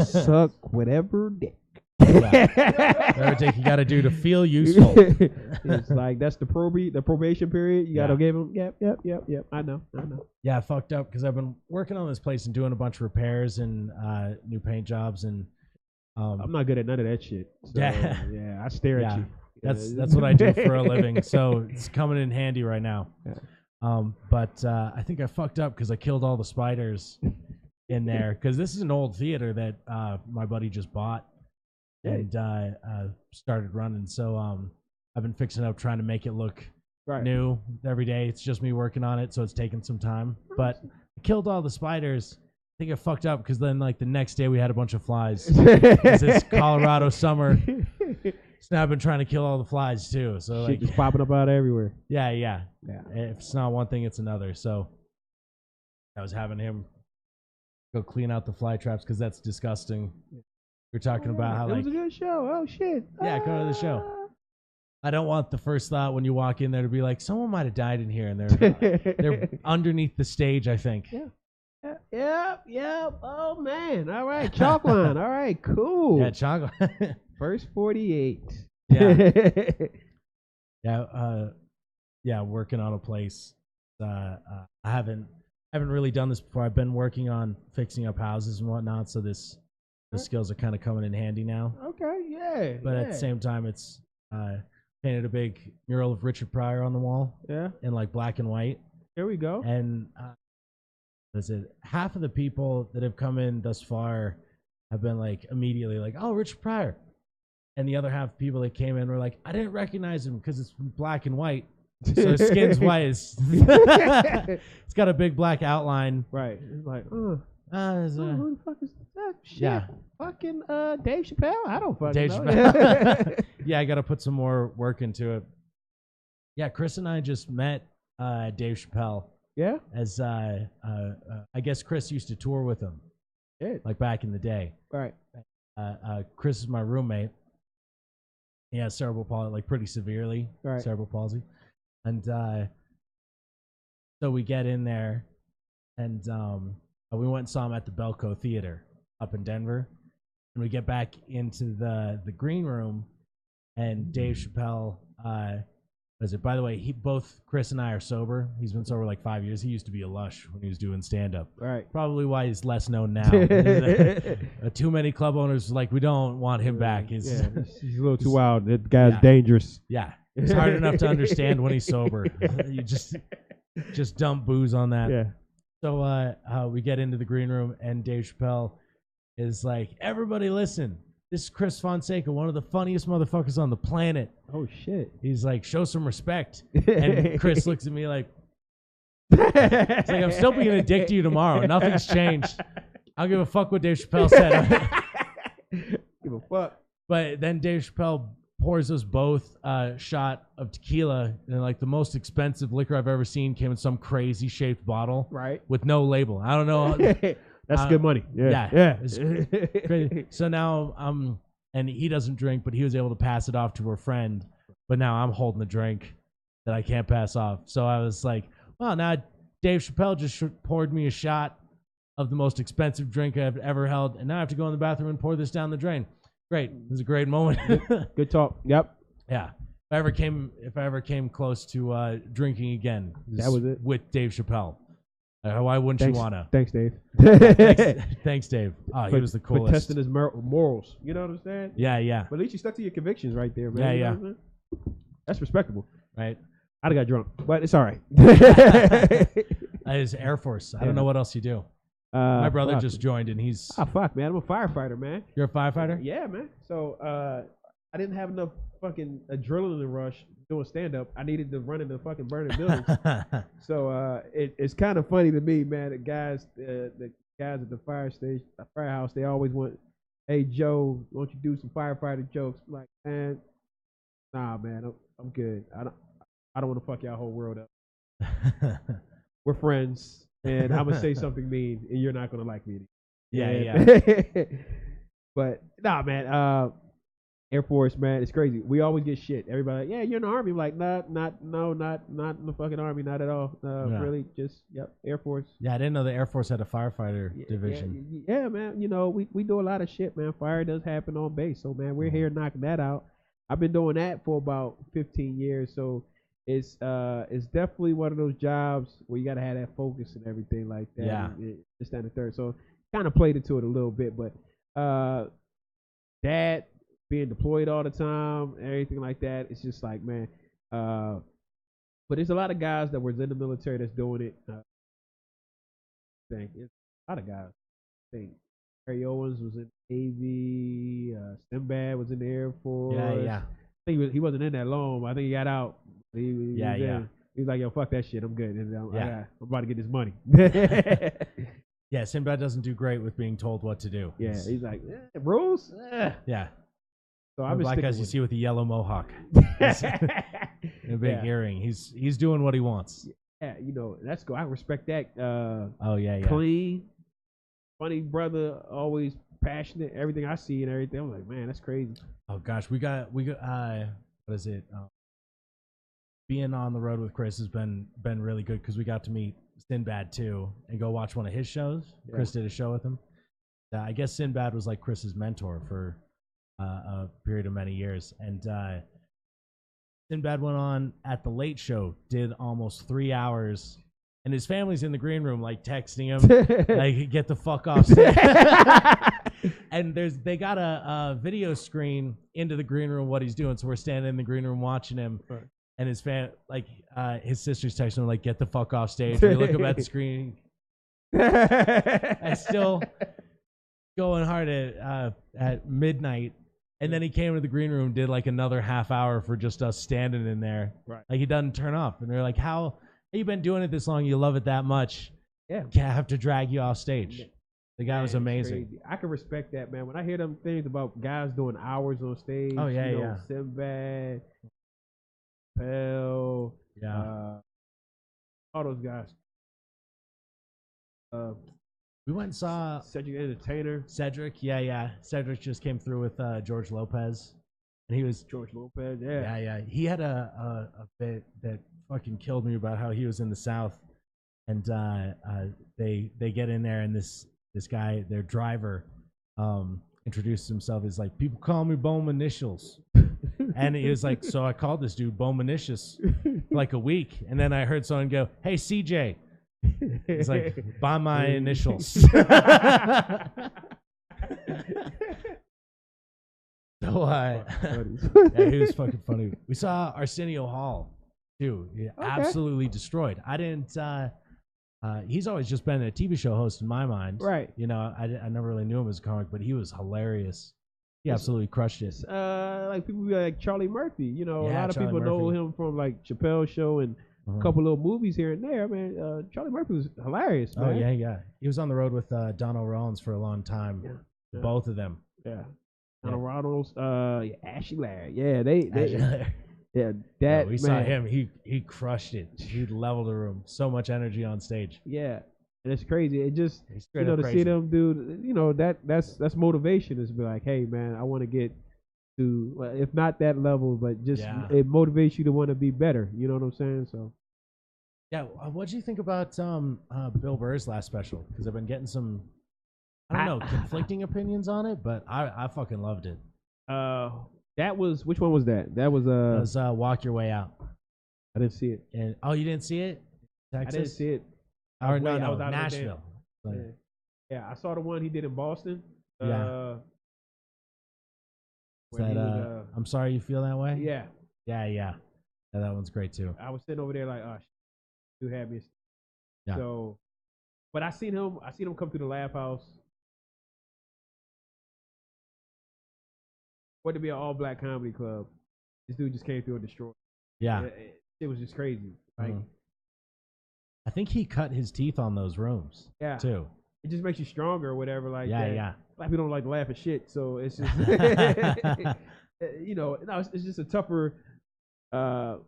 Suck whatever dick. Whatever dick you got to do to feel useful. It's like that's the probation period. You got to give them. Yep. I know. Yeah, I fucked up because I've been working on this place and doing a bunch of repairs and new paint jobs, and I'm not good at none of that shit. So, yeah, I stare at you. That's what I do for a living, so it's coming in handy right now. But I think I fucked up because I killed all the spiders in there, because this is an old theater that my buddy just bought and started running. So I've been fixing up, trying to make it look new every day. It's just me working on it, so it's taking some time. But I killed all the spiders. I think I fucked up because then, like, the next day we had a bunch of flies. It's Colorado summer. So now I've been trying to kill all the flies too. So shit just popping up out everywhere. Yeah. If it's not one thing, it's another. So I was having him go clean out the fly traps because that's disgusting. We're talking about how it was a good show. Oh shit. Yeah, come to the show. I don't want the first thought when you walk in there to be like, someone might have died in here, and they're underneath the stage, I think. Yep. Oh man. All right, chalk line. All right, cool. Yeah, chalk line. First 48. Yeah, working on a place. I haven't really done this before. I've been working on fixing up houses and whatnot, so the skills are kind of coming in handy now. Okay, yeah. But at the same time, it's painted a big mural of Richard Pryor on the wall. Yeah. In like black and white. There we go. And half of the people that have come in thus far have been like immediately like, oh, Richard Pryor. And the other half of people that came in were like, I didn't recognize him because it's black and white. So his skin's white. It's got a big black outline. Right. It's like, who the fuck is that? Shit. Yeah. Fucking Dave Chappelle? I don't fucking Dave know. Chappelle. Yeah, I got to put some more work into it. Yeah, Chris and I just met Dave Chappelle. Yeah? As I guess Chris used to tour with him. Yeah. Like back in the day. Right. Chris is my roommate. He has cerebral palsy, like pretty severely. Right. Cerebral palsy. And so we get in there, and we went and saw him at the Belco Theater up in Denver. And we get back into the green room, and Dave Chappelle, by the way, both Chris and I are sober. He's been sober like 5 years. He used to be a lush when he was doing stand-up. Right. Probably why he's less known now. Too many club owners like, we don't want him back. He's a little too wild. That guy's dangerous. Yeah. It's hard enough to understand when he's sober. You just dump booze on that. Yeah. So we get into the green room, and Dave Chappelle is like, everybody listen. this is Chris Fonseca, one of the funniest motherfuckers on the planet. Oh shit. He's like, show some respect. And Chris looks at me like, it's like, I'm still being a dick to you tomorrow. Nothing's changed. I don't give a fuck what Dave Chappelle said. Give a fuck. But then Dave Chappelle pours us both a shot of tequila, and like the most expensive liquor I've ever seen came in some crazy shaped bottle, right, with no label. I don't know. That's good money. Yeah. It's crazy. So now and he doesn't drink, but he was able to pass it off to her friend. But now I'm holding a drink that I can't pass off. So I was like, well, now Dave Chappelle just poured me a shot of the most expensive drink I've ever held, and now I have to go in the bathroom and pour this down the drain. Great. It was a great moment. Good talk. Yep. Yeah. If I ever came close to drinking again, that was it with Dave Chappelle. Why wouldn't you wanna? Thanks, Dave. Thanks, Dave. He was the coolest. For testing his morals. You know what I'm saying? Yeah. But at least you stuck to your convictions right there, man. Yeah. That's respectable. Right. I'd have got drunk, but it's all right. His Air Force. I don't know what else you do. My brother just joined, and he's... fuck, man. I'm a firefighter, man. You're a firefighter? Yeah, man. So I didn't have enough fucking adrenaline rush doing stand-up. I needed to run into fucking burning buildings. So it's kind of funny to me, man. The guys at the firehouse, they always want, hey, Joe, won't you do some firefighter jokes? I'm like, man, nah, man, I'm good. I don't want to fuck y'all whole world up. We're friends. And I'm gonna say something mean, and you're not gonna like me. Yeah. But nah, man. Air Force, man, it's crazy. We always get shit. Everybody, like, yeah, you're in the Army. I'm like, not in the fucking Army, not at all. Really, just Air Force. Yeah, I didn't know the Air Force had a firefighter division. Yeah, man. You know, we do a lot of shit, man. Fire does happen on base, so man, we're here knocking that out. I've been doing that for about 15 years, so. It's definitely one of those jobs where you gotta have that focus and everything like that. Yeah. This, that, and the third. So kind of played into it a little bit, but dad being deployed all the time, everything like that. It's just like, man. But there's a lot of guys that was in the military that's doing it. It's a lot of guys. I think Harry Owens was in the Navy. Sinbad was in the Air Force. Yeah. I think he wasn't in that long. I think he got out. He was like, yo, fuck that shit. I'm good. And I'm about to get this money. Yeah, Sinbad doesn't do great with being told what to do. Yeah, he's like, rules? Yeah. So I'm black guys you see with the yellow mohawk. And a big earring. He's doing what he wants. Yeah, you know, that's cool. I respect that. Yeah. Clean, funny brother, always passionate. Everything I see and everything, I'm like, man, that's crazy. Oh gosh, we got what is it? Being on the road with Chris has been really good because we got to meet Sinbad too and go watch one of his shows. Yeah. Chris did a show with him. I guess Sinbad was like Chris's mentor for a period of many years, and Sinbad went on at the Late Show, did almost 3 hours, and his family's in the green room like texting him like, get the fuck off stage. And they got a video screen into the green room what he's doing, so we're standing in the green room watching him. Right. And his sister's texting him like, get the fuck off stage. We look up at the screen. I still going hard at midnight. And then he came to the green room, did like another half hour for just us standing in there. Right. Like he doesn't turn off. And they're like, how you been doing it this long? You love it that much? Yeah. Can't have to drag you off stage. The guy was amazing. I can respect that, man. When I hear them things about guys doing hours on stage. Oh, yeah, Sinbad. Pell, all those guys. We went and saw Cedric Entertainer. Cedric, yeah. Cedric just came through with George Lopez, and he was George Lopez, yeah. He had a bit that fucking killed me about how he was in the South, and they get in there, and this guy, their driver, introduces himself as like, people call me Bowman Initials. And he was like, so I called this dude Bomanicious for like a week. And then I heard someone go, hey, CJ. He's like, by my initials. So he was fucking funny. We saw Arsenio Hall, too. Absolutely destroyed. I didn't, he's always just been a TV show host in my mind. Right. You know, I never really knew him as a comic, but he was hilarious. He absolutely crushed it. Like people be like Charlie Murphy. You know, a lot of Charlie people know Murphy. him from like Chappelle's Show and a couple little movies here and there. Man, Charlie Murphy was hilarious. Man. Oh yeah. He was on the road with Donald Rollins for a long time. Yeah. Both of them. Yeah. Donald Rollins, Ashley Larry. Yeah, they yeah, that we saw him. He crushed it. He leveled the room. So much energy on stage. Yeah. And it's crazy. It just to crazy. see them do that's motivation is be like, hey man, I want to get to if not that level, but just it motivates you to want to be better. You know what I'm saying? So yeah, what do you think about Bill Burr's last special? Because I've been getting some I don't know conflicting opinions on it, but I fucking loved it. That was which one was that? That was Walk Your Way Out. I didn't see it. And you didn't see it? Texas? I didn't see it. Or no, Nashville. Yeah, I saw the one he did in Boston. Yeah. I'm Sorry You Feel That Way? Yeah. Yeah, that one's great too. I was sitting over there like, you had me. Yeah. So, but I seen him come through the Laugh House. What to be an all-black comedy club. This dude just came through and destroyed. Yeah. It was just crazy. Like, I think he cut his teeth on those rooms. Yeah. Too. It just makes you stronger or whatever. Like yeah. Black people don't like to laugh at shit, so it's just it's just a tougher. I'm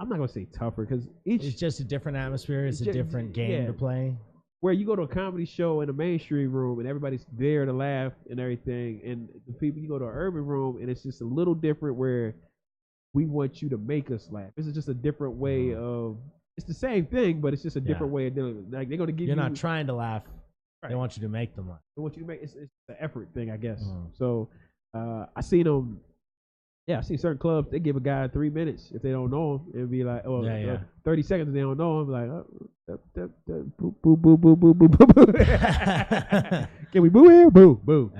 not gonna say tougher because it's just a different atmosphere. It's a different game to play. Where you go to a comedy show in a mainstream room and everybody's there to laugh and everything, and the people you go to an urban room and it's just a little different where we want you to make us laugh. This is just a different way of. It's the same thing, but it's just a different way of doing it. Like they're gonna give you. You're not trying to laugh. Right. They want you to make them laugh. They want you to make. It's the effort thing, I guess. So I seen them. Yeah, I see certain clubs. They give a guy 3 minutes if they don't know him. It'd be like, 30 seconds if they don't know him. Like, boo, boo, boo, boo, boo, boo, boo, boo. Can we boo here? Boo, boo.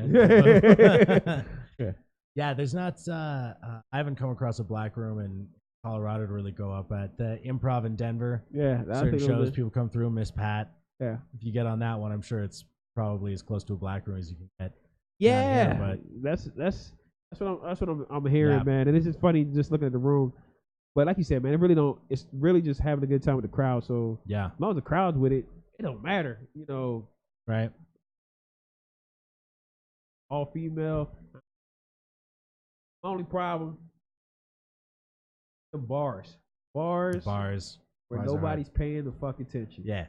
Yeah, there's not. I haven't come across a black room in Colorado to really go up at the Improv in Denver. Yeah, certain shows people come through. Miss Pat. Yeah, if you get on that one, I'm sure it's probably as close to a black room as you can get. Yeah, but that's what I'm hearing, man. And it's just funny just looking at the room. But like you said, man, it's really just having a good time with the crowd. So yeah, as long as the crowd's with it, it don't matter, Right. All female. Only problem. The bars where nobody's paying the fucking attention. Yeah.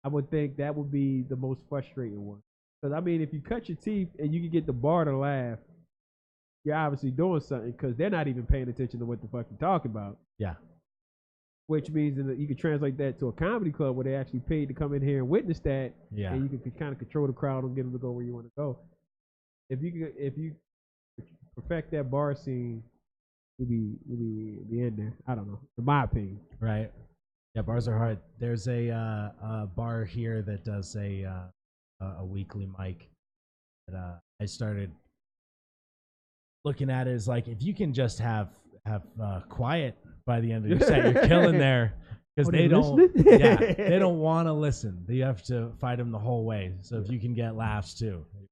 I would think that would be the most frustrating one. Because, I mean, if you cut your teeth and you can get the bar to laugh, you're obviously doing something because they're not even paying attention to what the fuck you're talking about. Yeah. Which means that you can translate that to a comedy club where they actually paid to come in here and witness that. Yeah. And you can kind of control the crowd and get them to go where you want to go. If you perfect that bar scene, we'll be in there. I don't know. In my opinion. Right. Yeah, bars are hard. There's a bar here that does a weekly mic that I started looking at it as like if you can just have quiet by the end of your set, you're killing there because they don't want to listen. You have to fight them the whole way. So if you can get laughs too, you're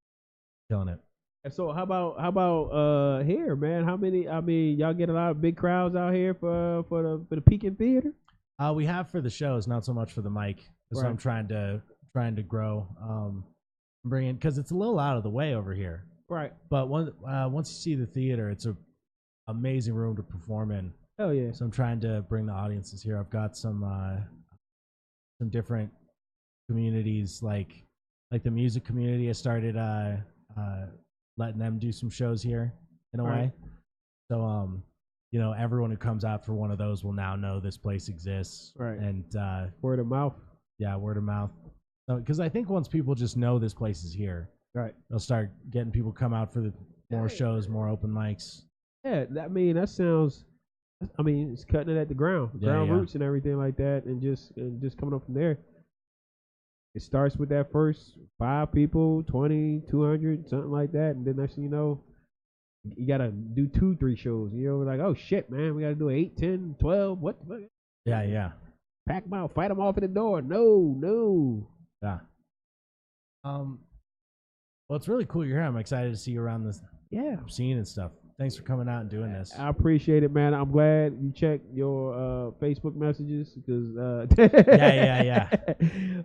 killing it. And so how about here, man? How many? I mean, y'all get a lot of big crowds out here for the Pecan Theater. We have for the shows, not so much for the mic. That's what I'm trying to grow. Bring in because it's a little out of the way over here. Right. But once you see the theater, it's a amazing room to perform in. Oh yeah. So I'm trying to bring the audiences here. I've got some different communities like the music community. I started letting them do some shows here in a way. So everyone who comes out for one of those will now know this place exists. Right. And word of mouth. Yeah, word of mouth. So because I think once people just know this place is here, right, they'll start getting people come out for the more shows, more open mics. Yeah, I mean that sounds. I mean, it's cutting it at the ground roots and everything like that, and just coming up from there. It starts with that first 5 people, 20, 200, something like that, and then next thing you know, you gotta do 2-3 shows. We're like, oh shit, man, we gotta do 8, 10, 12. What the fuck? Yeah. Pack them out, fight them off at the door. No. Yeah. Well, it's really cool you're here. I'm excited to see you around this scene and stuff. Thanks for coming out and doing this. I appreciate it, man. I'm glad you checked your Facebook messages because yeah.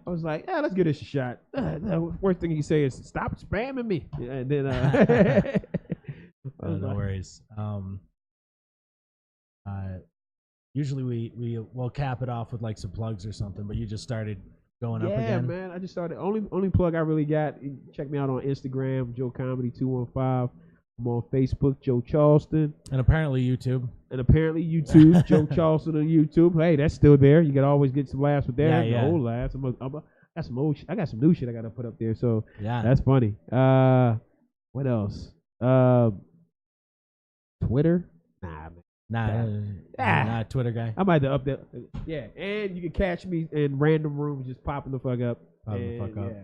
I was like, let's give this a shot. The worst thing you say is stop spamming me, and then no worries. Usually we'll cap it off with like some plugs or something, but you just started going up again. Yeah, man. I just started. Only plug I really got. Check me out on Instagram, Joe Comedy 215. I'm on Facebook, Joe Charleston. And apparently YouTube, Joe Charleston on YouTube. Hey, that's still there. You can always get some laughs with that. Yeah. Old laughs. I got some new shit I got to put up there. So yeah, that's funny. What else? Twitter? Not Twitter guy. I might have to up that. Yeah, and you can catch me in random rooms just popping the fuck up. Yeah.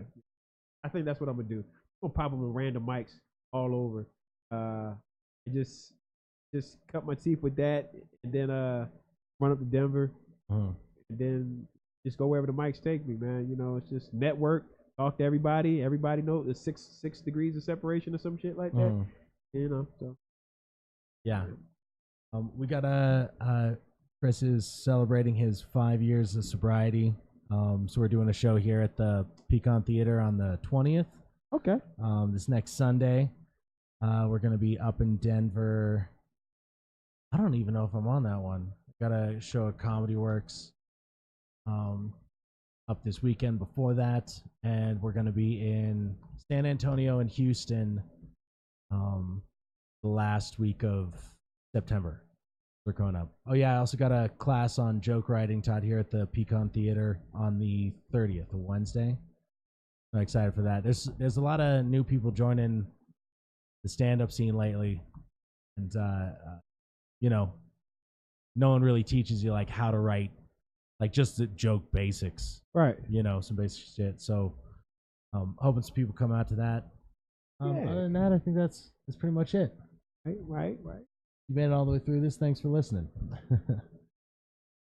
I think that's what I'm going to do. I'm going to pop them with random mics all over. Just cut my teeth with that, and then run up to Denver, and then just go wherever the mics take me, man. You know, it's just network, talk to everybody. Everybody knows there's six degrees of separation or some shit like that. You know, so yeah. We got Chris is celebrating his 5 years of sobriety. So we're doing a show here at the Pecan Theater on the 20th. Okay. This next Sunday. We're going to be up in Denver. I don't even know if I'm on that one. Got a show at Comedy Works up this weekend before that. And we're going to be in San Antonio and Houston the last week of September. We're going up. Oh, yeah, I also got a class on joke writing taught here at the Pecan Theater on the 30th, a Wednesday. I'm excited for that. There's a lot of new people joining the stand-up scene lately, and you know, no one really teaches you like how to write, like just the joke basics, right? You know, some basic shit. So, hoping some people come out to that. Other than that, I think that's pretty much it. Right. You made it all the way through this. Thanks for listening.